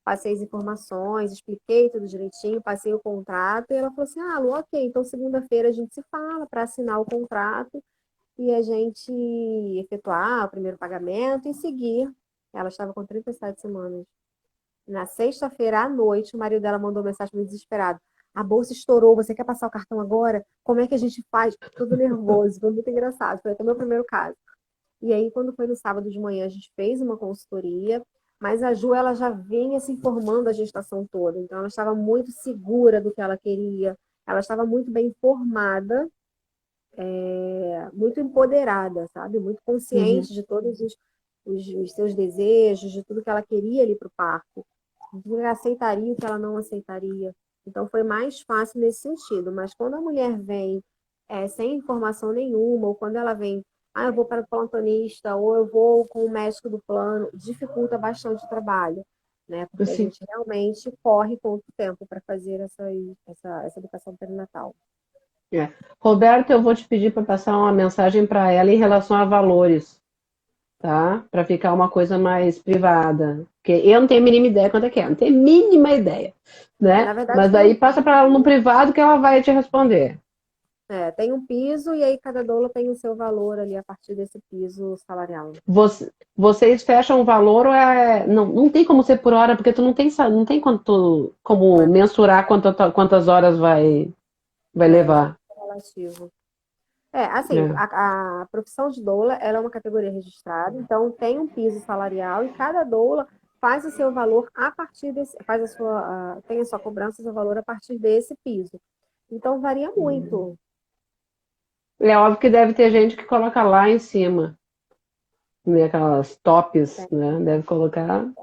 passei as informações, expliquei tudo direitinho, passei o contrato, e ela falou assim: Ah, Lu, ok, então segunda-feira a gente se fala para assinar o contrato e a gente efetuar o primeiro pagamento e seguir. Ela estava com 37 semanas. Na sexta-feira à noite, o marido dela mandou mensagem meio desesperado. A bolsa estourou, você quer passar o cartão agora? Como é que a gente faz? Tudo nervoso, foi muito engraçado. Foi até meu primeiro caso. E aí, quando foi no sábado de manhã, a gente fez uma consultoria, mas a Ju, ela já vinha se informando a gestação toda, então ela estava muito segura do que ela queria, ela estava muito bem informada, muito empoderada, sabe? Muito Uhum. consciente de todos os seus desejos, de tudo que ela queria ali para o parto, de tudo que ela aceitaria e o que ela não aceitaria. Então, foi mais fácil nesse sentido, mas quando a mulher vem sem informação nenhuma, ou quando ela vem, eu vou para o plantonista, ou eu vou com o médico do plano, dificulta bastante o trabalho, né? Porque a Assim, gente realmente corre contra o tempo para fazer essa educação perinatal. é. Roberto, eu vou te pedir para passar uma mensagem para ela em relação a valores, tá? Para ficar uma coisa mais privada. Porque eu não tenho a mínima ideia quanto é que é, não tenho a mínima ideia, né? Na verdade, Mas daí passa para ela no privado que ela vai te responder. tem um piso e aí cada doula tem o seu valor ali a partir desse piso salarial. Vocês fecham o valor ou não, não tem como ser por hora, porque tu não tem, não tem Não como é, mensurar quantas horas vai isso levar. é relativo. Assim, É. a profissão de doula, ela é uma categoria registrada, então tem um piso salarial e cada doula faz o seu valor a partir desse, tem a sua cobrança, o seu valor a partir desse piso. Então varia muito. É óbvio que deve ter gente que coloca lá em cima, né? Aquelas tops, Tem, né? Deve colocar tem.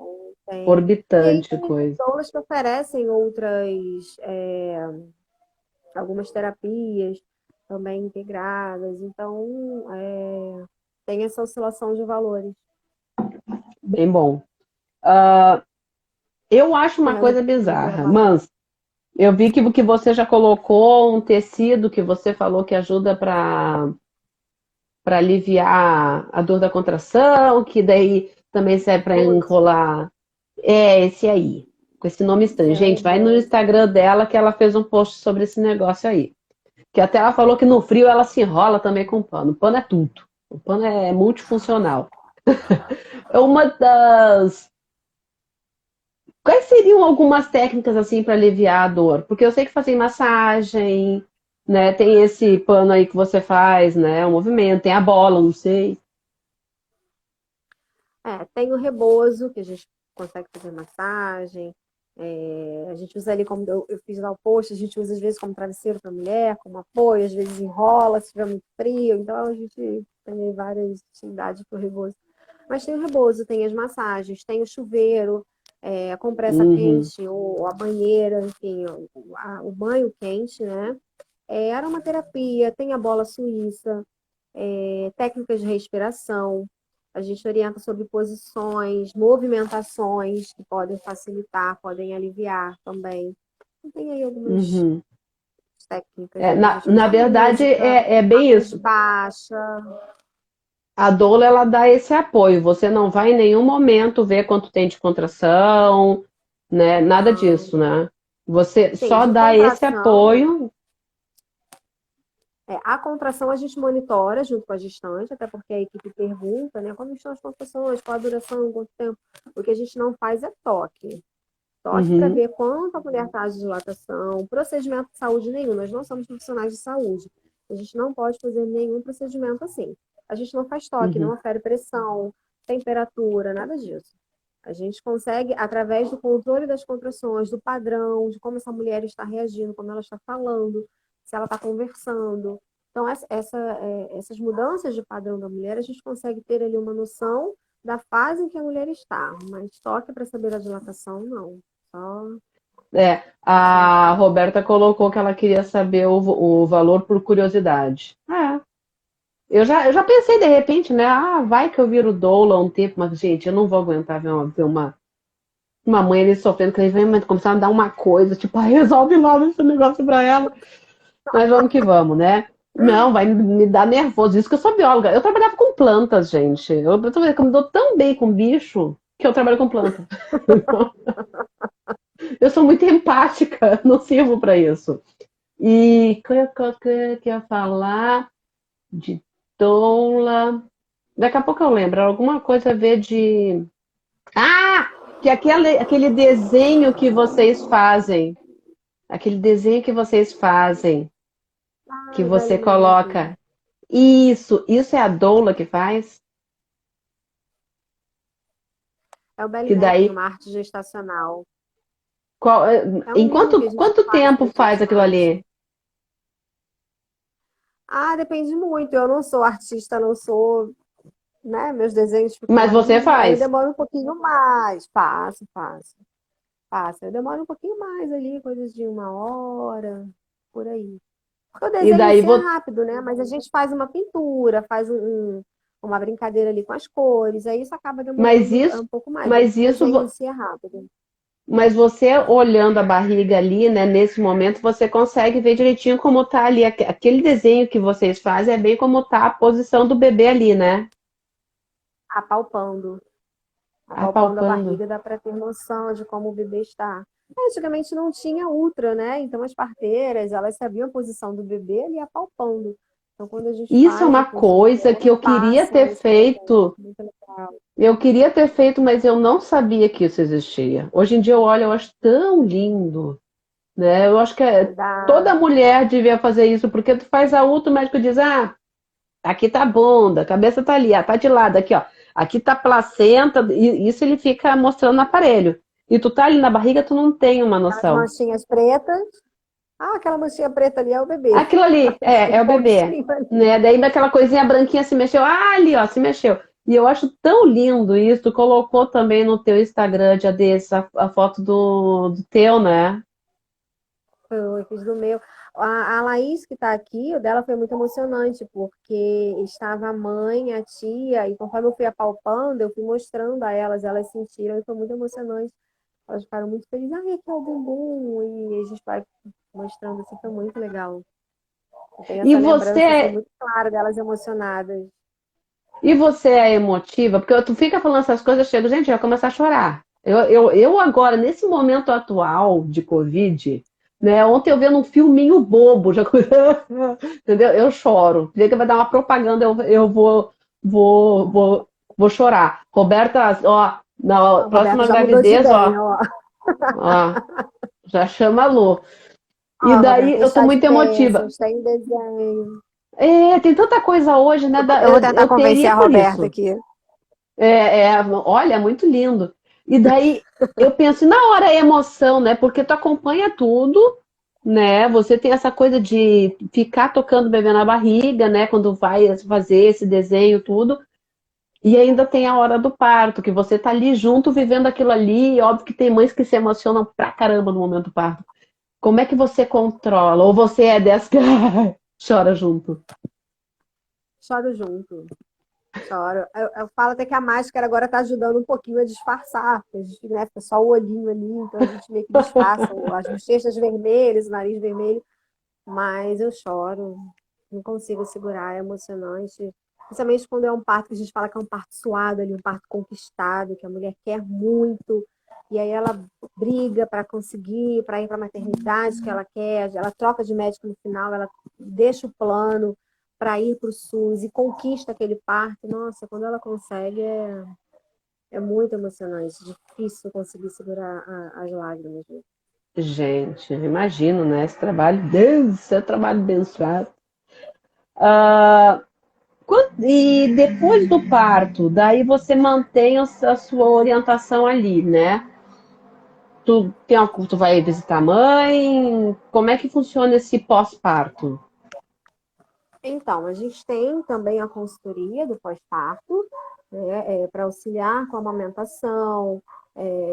E aí orbitante tem coisa. doulas que oferecem algumas terapias também integradas, então tem essa oscilação de valores. bem bom. Eu acho uma Tem as coisa bizarra, observações. mas eu vi que você já colocou um tecido que você falou que ajuda para aliviar a dor da contração, que daí também serve para Rebozo. enrolar. É esse aí, com esse nome estranho. É o Gente, vai no rebozo. Instagram dela que ela fez um post sobre esse negócio aí. Que até ela falou que no frio ela se enrola também com pano. O pano é tudo. O pano é multifuncional. É uma das. Quais seriam algumas técnicas assim para aliviar a dor? Porque eu sei que fazem massagem, né? Tem esse pano aí que você faz, né? O movimento, tem a bola, não sei. Tem o rebozo, que a gente consegue fazer massagem. A gente usa ali, como eu fiz lá o post, a gente usa às vezes como travesseiro para mulher, como apoio, às vezes enrola se estiver muito frio. Então a gente tem aí várias utilidades para o rebozo. Mas tem o rebozo, tem as massagens, tem o chuveiro, a compressa Uhum, quente, ou a banheira, enfim, o banho quente, né? Aromaterapia, tem a bola suíça, técnicas de respiração. A gente orienta sobre posições, movimentações que podem facilitar, podem aliviar também. E tem aí algumas uhum. técnicas, É, né, que a na, gente na usa verdade, música, é bem parte isso. baixa. A doula, ela dá esse apoio. Você não vai em nenhum momento ver quanto tem de contração, né? Nada Não. disso, né? Você Sim, só de dá esse contração, apoio. a contração a gente monitora junto com a gestante, até porque a equipe pergunta, né, como estão as contrações, qual a duração, quanto tempo. O que a gente não faz é toque. Toque para Uhum, ver quanto a mulher está de dilatação, procedimento de saúde nenhum. Nós não somos profissionais de saúde. A gente não pode fazer nenhum procedimento assim. A gente não faz toque, não uhum. afere pressão, temperatura, nada disso. A gente consegue, através do controle das contrações, do padrão, de como essa mulher está reagindo, como ela está falando, se ela está conversando. Então, essas mudanças de padrão da mulher, a gente consegue ter ali uma noção da fase em que a mulher está. Mas toque para saber a dilatação, não. Só, É, só a assim. Roberta colocou que ela queria saber o valor por curiosidade. Eu já pensei de repente, né? Ah, vai que eu viro doula um tempo, mas, gente, eu não vou aguentar ver uma mãe ali sofrendo, que aí vem começar a dar uma coisa, tipo, ah, resolve logo esse negócio pra ela. Mas vamos que vamos, né? Não, vai me dar nervoso. Isso que eu sou bióloga. Eu trabalhava com plantas, gente. Eu tô vendo que eu me dou tão bem com bicho que eu trabalho com planta. Eu sou muito empática, não sirvo pra isso. E que eu ia falar de doula. Daqui a pouco eu lembro. Alguma coisa a ver de. Ah! Que aquele desenho que vocês fazem. Aquele desenho que vocês fazem. Que Ai, você Belém. coloca. Isso é a doula que faz? É o Belly Que Mapping, daí. uma arte gestacional. Qual, É um em livro que quanto, a gente quanto faz tempo para faz aquilo gestante. ali? Depende muito. Eu não sou artista, não sou, né? Meus desenhos ficam Mas você ali. Aí eu faz. demoro um pouquinho mais. Passo, passo. Passa. Eu demoro um pouquinho mais ali, coisas de 1 hora, por aí. Porque o E desenho em daí si é rápido, né? Mas a gente faz uma pintura, faz uma brincadeira ali com as cores, aí isso acaba mas demorando isso, um pouco mais. Mas mas o isso, desenho em si é rápido. mas você olhando a barriga ali, né, nesse momento, você consegue ver direitinho como tá ali. Aquele desenho que vocês fazem é bem como tá a posição do bebê ali, né? Apalpando. Apalpando a Apalpando. barriga, dá para ter noção de como o bebê está. Antigamente não tinha ultra, né? Então as parteiras, elas sabiam a posição do bebê ali apalpando. Então quando a gente Isso é faz a uma consulta, coisa elas que eu queria passam ter isso pra gente. feito. Muito legal. Eu queria ter feito, mas eu não sabia que isso existia. Hoje em dia eu olho, eu acho tão lindo, né? Eu acho que Dá. toda mulher devia fazer isso, porque tu faz a ultra, o médico diz, ah, aqui tá a bunda, a cabeça tá ali, tá de lado, aqui, ó. Aqui tá a placenta, e isso ele fica mostrando no aparelho. E tu tá ali na barriga, tu não tem uma Aquelas noção. manchinhas pretas. Aquela manchinha preta ali é o bebê. Aquilo ali, Aquele é o bebê, pontinho ali. né? Daí daquela coisinha branquinha se mexeu, ali, ó, se mexeu. E eu acho tão lindo isso. Tu colocou também no teu Instagram dia desses a foto do teu, né? Eu fiz do meu. a Laís que está aqui, o dela foi muito emocionante, porque estava a mãe, a tia, e conforme eu fui apalpando, eu fui mostrando a elas sentiram, e foi muito emocionante. Elas ficaram muito felizes. Ai, aqui é o bumbum, e a gente vai mostrando assim, foi muito legal. Eu tenho E essa lembrança assim, você, muito clara delas emocionadas. e você é emotiva? Porque tu fica falando essas coisas, eu chego, gente, já começar a chorar. Eu agora, nesse momento atual de Covid, né? Ontem eu vendo um filminho bobo, já, entendeu? Eu choro. Vê que vai dar uma propaganda, eu vou chorar. Roberta, ó, na A Roberta próxima já mudou de gravidez, ideia, ó. ó, já chama a Lu. E Ó, daí Roberta, eu tô está de muito emotiva. bênçãos, tem desenho. É, tem tanta coisa hoje, né? Eu vou tentar Eu convencer teria a por Roberta isso. aqui. Olha, é muito lindo. E daí eu penso, na hora é emoção, né? Porque tu acompanha tudo, né? Você tem essa coisa de ficar tocando o bebê na barriga, né? Quando vai fazer esse desenho, tudo. E ainda tem a hora do parto, que você tá ali junto, vivendo aquilo ali. E óbvio que tem mães que se emocionam pra caramba no momento do parto. Como é que você controla? Ou você é dessa que chora junto? Choro junto. Choro. Eu falo até que a máscara agora está ajudando um pouquinho a disfarçar, porque a gente, né, fica só o olhinho ali, então a gente meio que disfarça as bochechas vermelhas, o nariz vermelho, mas eu choro, não consigo segurar, é emocionante. Principalmente quando é um parto que a gente fala que é um parto suado ali, um parto conquistado, que a mulher quer muito, e aí ela briga para conseguir, para ir para a maternidade que ela quer, ela troca de médico no final, ela deixa o plano para ir para o SUS e conquista aquele parto. Nossa, quando ela consegue é muito emocionante, difícil conseguir segurar as lágrimas. Gente, eu imagino, né? Esse trabalho, Deus, esse é trabalho abençoado. Ah, e depois do parto, daí você mantém a sua orientação ali, né? Tu vai visitar a mãe? Como é que funciona esse pós-parto? Então, a gente tem também a consultoria do pós-parto, né, para auxiliar com a amamentação,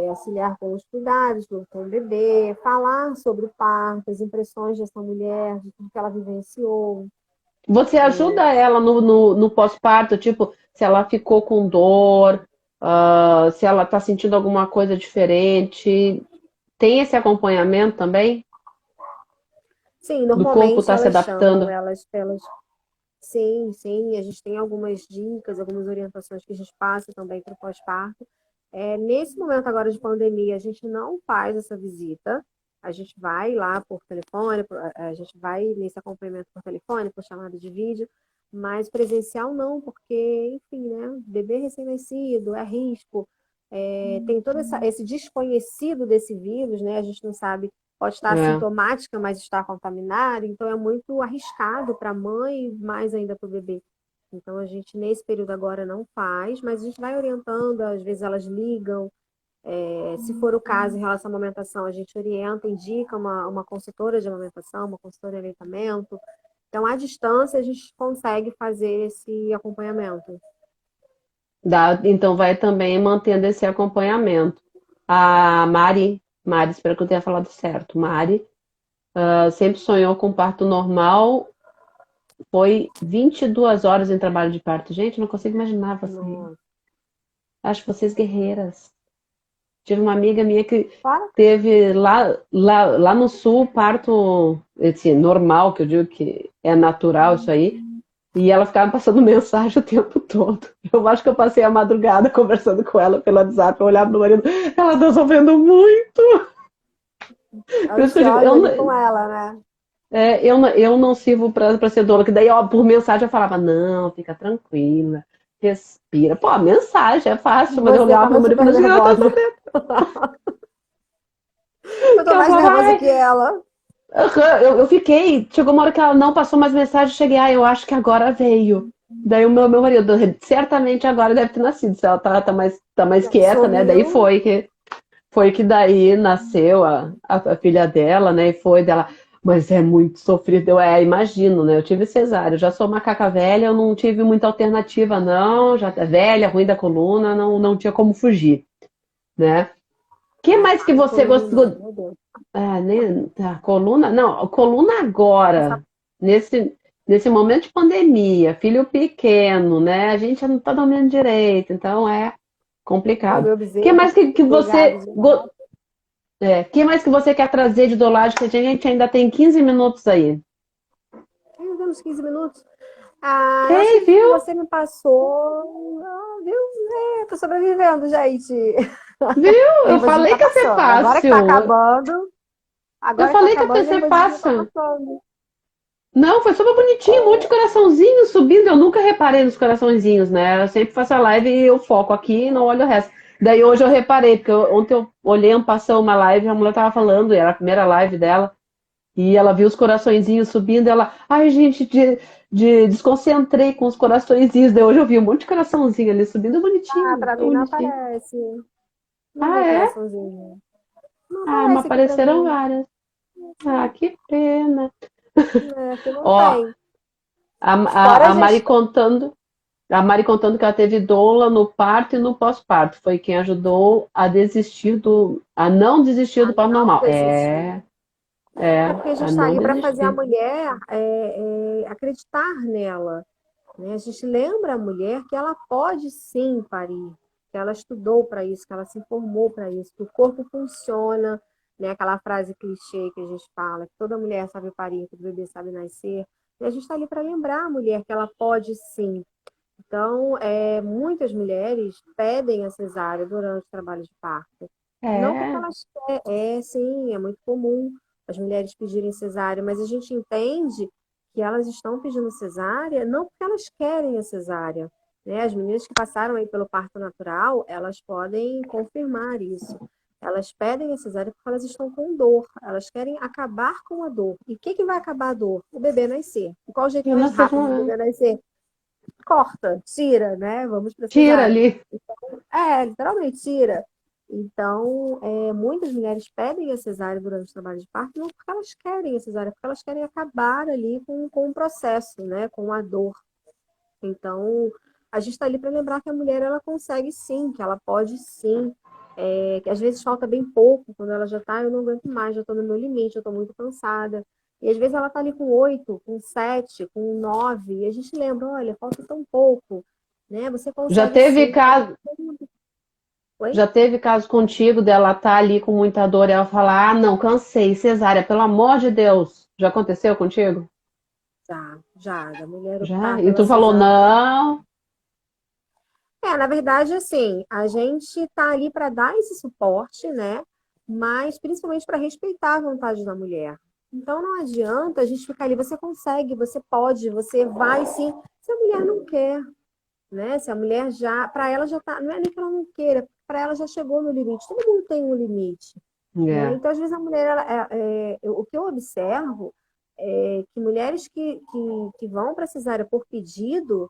auxiliar com os cuidados com o bebê, falar sobre o parto, as impressões dessa mulher, de tudo que ela vivenciou. Você ajuda ela no pós-parto, tipo, se ela ficou com dor, se ela tá sentindo alguma coisa diferente. Tem esse acompanhamento também? Sim, Do corpo normalmente tá se elas chamam adaptando? elas pelas. Sim, sim, a gente tem algumas dicas, algumas orientações que a gente passa também para o pós-parto. Nesse momento agora de pandemia, a gente não faz essa visita, a gente vai lá por telefone, a gente vai nesse acompanhamento por telefone, por chamada de vídeo, mas presencial não, porque, enfim, né, bebê recém-nascido, é risco, tem todo esse desconhecido desse vírus, né, a gente não sabe, pode estar É. assintomática, mas está contaminada, então é muito arriscado para a mãe, mais ainda para o bebê. Então, a gente, nesse período agora, não faz, mas a gente vai orientando, às vezes elas ligam. Se for o caso, em relação à amamentação, a gente orienta, indica uma consultora de amamentação, uma consultora de aleitamento. Então, à distância, a gente consegue fazer esse acompanhamento. Então vai também mantendo esse acompanhamento. A Mari, espero que eu tenha falado certo. Mari, sempre sonhou com parto normal. Foi 22 horas em trabalho de parto. Gente, não consigo imaginar você. No... Acho vocês guerreiras. Tive uma amiga minha que Fora? teve lá no sul parto esse normal, que eu digo que é natural isso aí. E ela ficava passando mensagem o tempo todo. Eu acho que eu passei a madrugada conversando com ela pelo WhatsApp, eu olhava pro marido, ela tá sofrendo muito. Por isso que eu digo, Ansiosa ali com ela, né? eu não sirvo pra ser doula, que daí, ó, por mensagem eu falava, não, fica tranquila, respira. Pô, a mensagem é fácil, mas eu Você olhava pro estava meu marido e super falava assim, ela tá nervosa. sofrendo. Eu Que tô ela mais falava, nervosa ai, que ela. aham, eu fiquei, chegou uma hora que ela não passou mais mensagem, eu cheguei, eu acho que agora veio. Daí o meu marido, certamente agora deve ter nascido, se ela tá mais quieta, né? Daí Sorriu. foi que daí nasceu a filha dela, né? E foi dela, mas é muito sofrido, imagino, né? Eu tive cesárea, eu já sou macaca velha, eu não tive muita alternativa, não, já tá velha, ruim da coluna, não tinha como fugir, né? que mais que Ai, você coluna não, gostou? meu Deus. Ah, nem, a coluna, não, a coluna Essa, agora, nesse momento de pandemia, filho pequeno, né? A gente não tá dormindo direito, então é o complicado. meu O que bezerro mais que ligado direto. que mais que você quer trazer de dolagem? Que a gente ainda tem 15 minutos aí. Ainda temos 15 minutos. Ah, eu acho Ei, que viu? você me passou. Ah, viu? Tô sobrevivendo, gente. Viu? Eu Nervosismo falei tá que ia ser passando. fácil. Eu Agora que tá falei que ia acabando, o ser nervosismo tá fácil. passando. Não, foi super bonitinho, um monte de coraçãozinho subindo. Eu nunca reparei nos coraçõezinhos, né? Eu sempre faço a live e eu foco aqui e não olho o resto. Daí hoje eu reparei, porque ontem eu olhei, passou uma live, a mulher tava falando, era a primeira live dela, e ela viu os coraçõezinhos subindo, ela, ai, gente, desconcentrei com os coraçõezinhos. Daí hoje eu vi um monte de coraçãozinho ali subindo, Ah, bonitinho, pra tão mim não bonitinho. aparece. Não Ah, vem é? coraçãozinho. Não Ah, mas aparece aqui pra apareceram mim. várias. Ah, que pena. É, aqui não Ó, tem. a, Fora a, a a Mari gestão. contando. A Mari contando que ela teve doula no parto e no pós-parto. Foi quem ajudou a não desistir do Ah, parto não normal. desistir. É porque a A gente está não ali para fazer a desistir. mulher acreditar nela. Né? A gente lembra a mulher que ela pode sim parir, que ela estudou para isso, que ela se informou para isso, que o corpo funciona, né? Aquela frase clichê que a gente fala, que toda mulher sabe parir, que o bebê sabe nascer. E a gente está ali para lembrar a mulher que ela pode sim. Então, muitas mulheres pedem a cesárea durante o trabalho de parto. Não porque É, elas querem, sim, é muito comum as mulheres pedirem cesárea, mas a gente entende que elas estão pedindo cesárea não porque elas querem a cesárea. Né? As meninas que passaram aí pelo parto natural, elas podem confirmar isso. Elas pedem a cesárea porque elas estão com dor. Elas querem acabar com a dor. E o que vai acabar a dor? O bebê nascer. E qual o jeito eu mais não sei rápido do como. bebê nascer? Corta, tira, né? Vamos para Tira cesárea. ali. Literalmente tira. Então, muitas mulheres pedem a cesárea durante o trabalho de parto, não porque elas querem a cesárea, porque elas querem acabar ali com o processo, né? Com a dor. Então, a gente está ali para lembrar que a mulher ela consegue sim, que ela pode sim, que às vezes falta bem pouco, quando ela já está, eu não aguento mais, já estou no meu limite, eu estou muito cansada. E às vezes ela está ali com 8, com 7, com 9, e a gente lembra, olha, falta tão pouco, né? Você Já consegue teve sim. caso, Oi? já teve caso contigo dela estar ali com muita dor e ela falar: "Ah, não, cansei, cesárea, pelo amor de Deus". Já aconteceu contigo? Já, da mulher Já? optar E pela tu falou: cesárea. "Não". Na verdade, assim, a gente está ali para dar esse suporte, né? Mas principalmente para respeitar a vontade da mulher. Então não adianta a gente ficar ali, você consegue, você pode, você vai sim. Se a mulher não quer, né? Se a mulher já, para ela já tá, não é nem que ela não queira, para ela já chegou no limite. Todo mundo tem um limite, né? É. Então às vezes a mulher, o que eu observo é que mulheres que vão para cesárea por pedido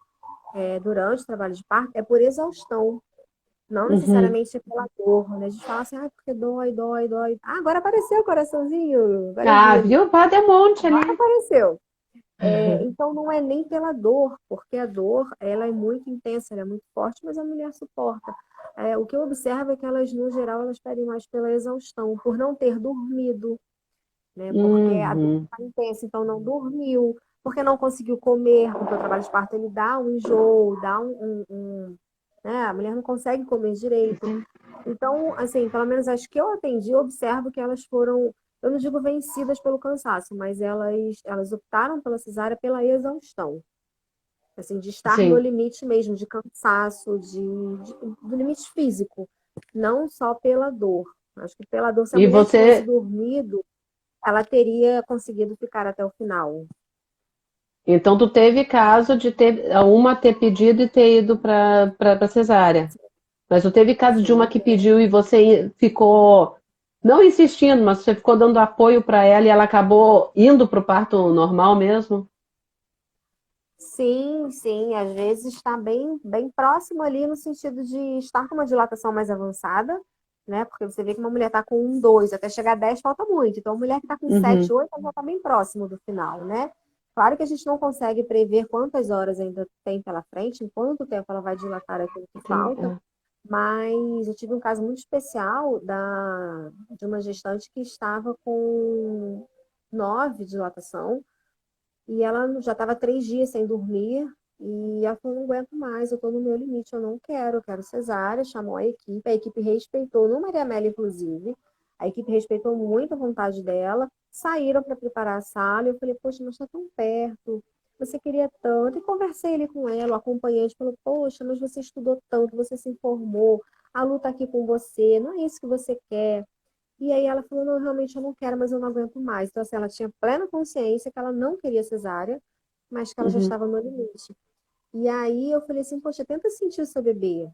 durante o trabalho de parto é por exaustão. Não Uhum. necessariamente é pela dor, né? A gente fala assim, ah, porque dói, dói, dói. Ah, agora apareceu o coraçãozinho, agora eu Ah, vi ali. viu? Pá, tem um monte Agora ali. apareceu. Então não é nem pela dor, porque a dor ela é muito intensa, ela é muito forte, mas a mulher suporta. O que eu observo é que elas, no geral, elas pedem mais pela exaustão, por não ter dormido, né? Porque a dor Uhum. está intensa, então não dormiu, porque não conseguiu comer, porque o trabalho de parto ele dá um enjoo, dá né? A mulher não consegue comer direito. Então, assim, pelo menos as que eu atendi, eu observo que elas foram, eu não digo vencidas pelo cansaço, mas elas optaram pela cesárea pela exaustão. Assim, de estar no Sim. limite mesmo, de cansaço, do limite físico, não só pela dor. Acho que pela dor, se a E mulher tivesse você, dormido, ela teria conseguido ficar até o final. então tu teve caso de ter uma ter pedido e ter ido para cesárea. Mas tu teve caso de uma Sim, que pediu e você ficou não insistindo, mas você ficou dando apoio para ela e ela acabou indo para o parto normal mesmo? sim, sim. Às vezes está bem, bem próximo ali no sentido de estar com uma dilatação mais avançada, né? Porque você vê que uma mulher está com 1, 2, até chegar a 10 falta muito. Então, a mulher que está com 7, Uhum. 8, ela já está bem próximo do final, né? Claro que a gente não consegue prever quantas horas ainda tem pela frente, em quanto tempo ela vai dilatar aquilo que Sim, falta, Mas eu tive um caso muito especial de uma gestante que estava com 9 de dilatação e ela já estava 3 dias sem dormir e ela falou, não aguento mais, eu estou no meu limite, eu quero cesárea, chamou a equipe respeitou, no Maria Amélia, inclusive, a equipe respeitou muito a vontade dela, saíram para preparar a sala, e eu falei, poxa, mas está tão perto, você queria tanto, e conversei ali com ela, o acompanhante falou, poxa, mas você estudou tanto, você se informou, a Lu está aqui com você, não é isso que você quer. E aí ela falou, não, realmente eu não quero, mas eu não aguento mais. Então, assim, ela tinha plena consciência que ela não queria cesárea, mas que ela já Uhum. estava no limite. E aí eu falei assim, poxa, tenta sentir o seu bebê.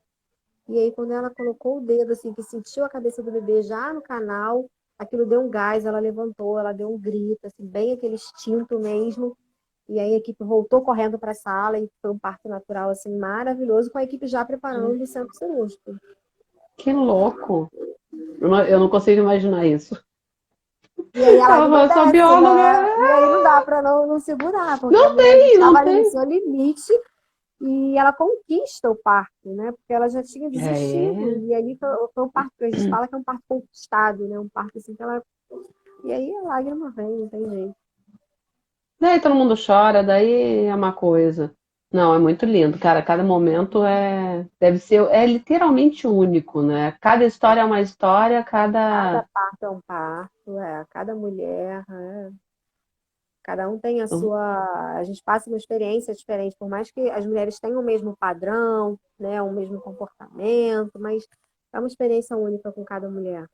E aí quando ela colocou o dedo, assim, que sentiu a cabeça do bebê já no canal, aquilo deu um gás, ela levantou, ela deu um grito, assim, bem aquele instinto mesmo. E aí a equipe voltou correndo para a sala e foi um parto natural, assim, maravilhoso, com a equipe já preparando o centro cirúrgico. Que louco! Eu não consigo imaginar isso. E aí a Ela falou, lágrima eu sou desce, bióloga. né? E aí não dá para não segurar, porque a Não mulher já tem, não estava ali no tem. seu limite e ela conquista o parto, né? Porque ela já tinha desistido. É. E aí foi um parto que a gente fala que é um parto conquistado, né? Um parto assim que ela. E aí a lágrima vem, não tem jeito. Daí todo mundo chora, daí é uma coisa. Não, é muito lindo, cara. Cada momento deve ser, é literalmente único, né? Cada história é uma história, Cada cada. parto é um parto, cada mulher, cada um tem a sua. A gente passa uma experiência diferente, por mais que as mulheres tenham o mesmo padrão, né? O mesmo comportamento, mas é uma experiência única com cada mulher.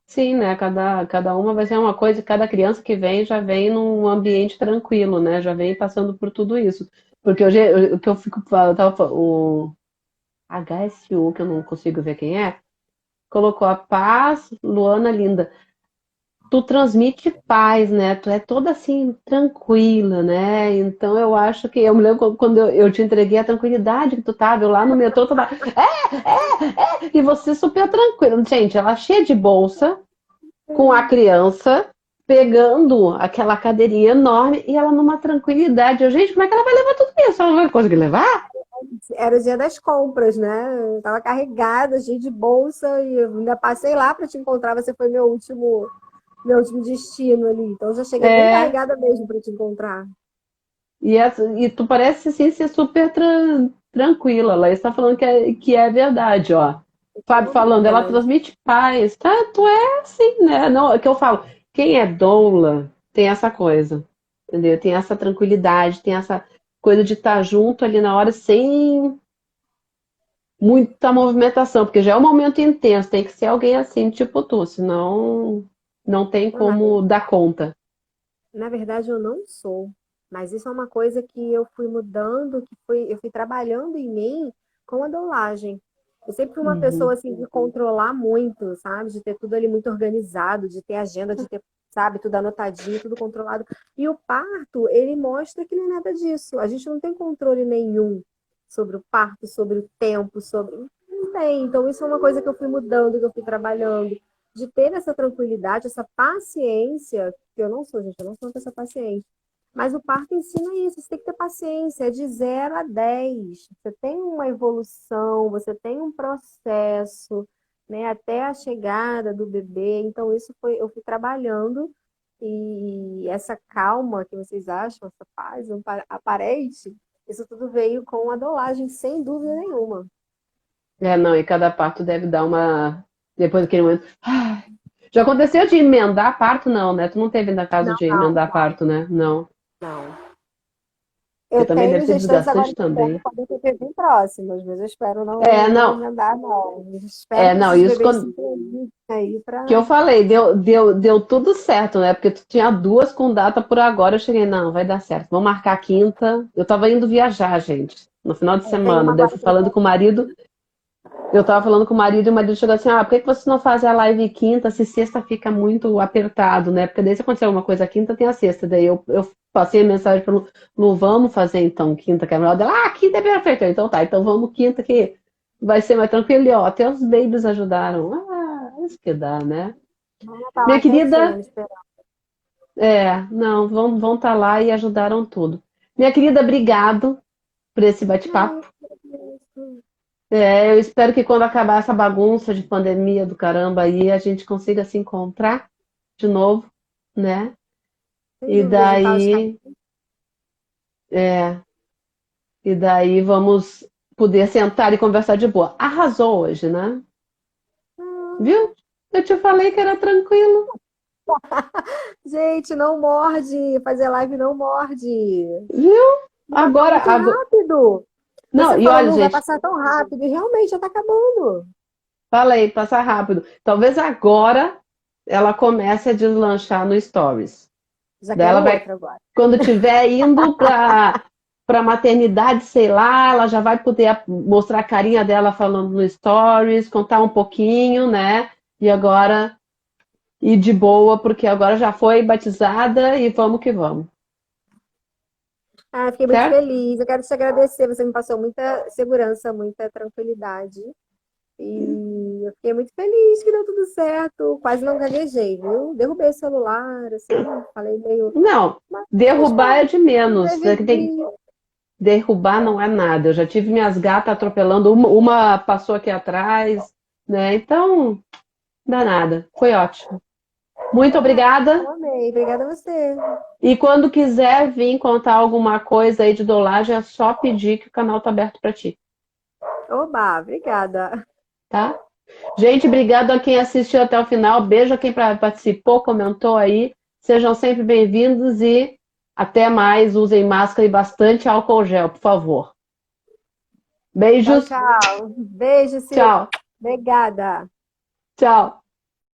Sim, né? Cada uma vai ser uma coisa, cada criança que vem já vem num ambiente tranquilo, né? Já vem passando por tudo isso. Porque hoje o que eu fico, o HSU, que eu não consigo ver quem é, colocou a paz, Luana linda. Tu transmite paz, né? Tu é toda assim, tranquila, né? Então eu acho que. Eu me lembro quando eu te entreguei a tranquilidade que tu tava, eu lá no metrô, toda. E você super tranquila. Gente, ela cheia de bolsa, com a criança, pegando aquela cadeirinha enorme e ela numa tranquilidade. Eu, gente, como é que ela vai levar tudo isso? Ela não vai conseguir levar? Era o dia das compras, né? Eu tava carregada, cheia de bolsa, e eu ainda passei lá para te encontrar. Você foi meu último destino ali. Então eu já cheguei bem É. carregada mesmo para te encontrar. E tu parece assim, ser super tranquila. Ela está falando que é verdade, ó. Fábio falando, ela Verdade. transmite paz, tá? Tu é assim, né? Não, é que eu falo, quem é doula tem essa coisa, entendeu? Tem essa tranquilidade, tem essa coisa de estar junto ali na hora sem muita movimentação, porque já é um momento intenso, tem que ser alguém assim, tipo tu, senão não tem Não, como dar conta. na verdade, eu não sou. Mas isso é uma coisa que eu fui mudando, eu fui trabalhando em mim com a dolagem. Eu sempre fui uma pessoa Uhum. assim de controlar muito, sabe? De ter tudo ali muito organizado, de ter agenda, de ter, sabe, tudo anotadinho, tudo controlado. E o parto, ele mostra que não é nada disso. A gente não tem controle nenhum sobre o parto, sobre o tempo, sobre. Não tem. Então, isso é uma coisa que eu fui mudando, que eu fui trabalhando de ter essa tranquilidade, essa paciência, que eu não sou, gente, eu não sou uma pessoa paciente. Mas o parto ensina isso, você tem que ter paciência, é de 0 a 10. Você tem uma evolução, você tem um processo, né, até a chegada do bebê. Então, eu fui trabalhando e essa calma que vocês acham, essa paz aparente, isso tudo veio com a dolagem, sem dúvida nenhuma. É, não, e cada parto deve dar uma. Depois daquele momento. "Ai". Já aconteceu de emendar parto, não, né? Tu não teve na caso Não, de não, emendar parto, né? Não. não. Porque Eu também deve tenho ser gestantes agora desgastante que também. podem ter bebês próximos, mas eu espero É, não não. emendar, não. Eu espero É, que não, esses isso bebês se quando. prejudiquem aí Que eu para. falei, deu tudo certo, né? Porque tu tinha duas com data por agora. Eu cheguei, não, vai dar certo. Vamos marcar a quinta. Eu tava indo viajar, gente, no final de Tem semana. uma Daí eu agora fui que eu falando com o marido. Eu tava falando com o marido e o marido chegou assim: ah, por que que você não faz a live quinta se sexta fica muito apertado, né? Porque daí se acontecer alguma coisa quinta, tem a sexta. Daí eu passei a mensagem pro Lu, vamos fazer então quinta, que é melhor dela. Ah, quinta é perfeito. Então tá, então vamos quinta que vai ser mais tranquilo. E ó, até os babies ajudaram. Ah, isso que dá, né? estar Minha lá querida, quietinha, esperando. não, vão estar lá e ajudaram tudo. Minha querida, obrigado por esse Ai, bate-papo. que isso. Eu espero que quando acabar essa bagunça de pandemia do caramba aí, a gente consiga se encontrar de novo, né? Sem E dúvida, juntar os daí, é, e daí vamos poder sentar e conversar de boa. Arrasou hoje, né? Viu? Eu te falei que era tranquilo, Gente, não morde. Fazer live não morde. viu? Tá Agora, muito rápido. não, Você e olha, falando vai gente, passar tão rápido e realmente já tá acabando. falei, passa rápido. Talvez agora ela comece a deslanchar no Stories. Já Daí ela quero vai, outra agora. quando tiver indo para maternidade, sei lá, ela já vai poder mostrar a carinha dela falando no Stories, contar um pouquinho, né? E agora ir de boa, porque agora já foi batizada e vamos que vamos, Ah, fiquei muito certo? feliz. Eu quero te agradecer. Você me passou muita segurança, muita tranquilidade. E eu fiquei muito feliz que deu tudo certo. Quase não gaguejei, viu? Derrubei o celular, assim, falei meio. Não, Mas derrubar é de menos. É que sobrevivi. derrubar não é nada. Eu já tive minhas gatas atropelando, uma passou aqui atrás, né? Então, não dá nada. Foi ótimo. Muito obrigada. Eu amei. Obrigada a você. E quando quiser vir contar alguma coisa aí de dolagem, é só pedir que o canal tá aberto para ti, Oba, obrigada. tá? Gente, obrigado a quem assistiu até o final. Beijo a quem participou, comentou aí. Sejam sempre bem-vindos e até mais. Usem máscara e bastante álcool gel, por favor. Tchau, Beijos. tchau. Beijo, Sil. Tchau. Obrigada. Tchau.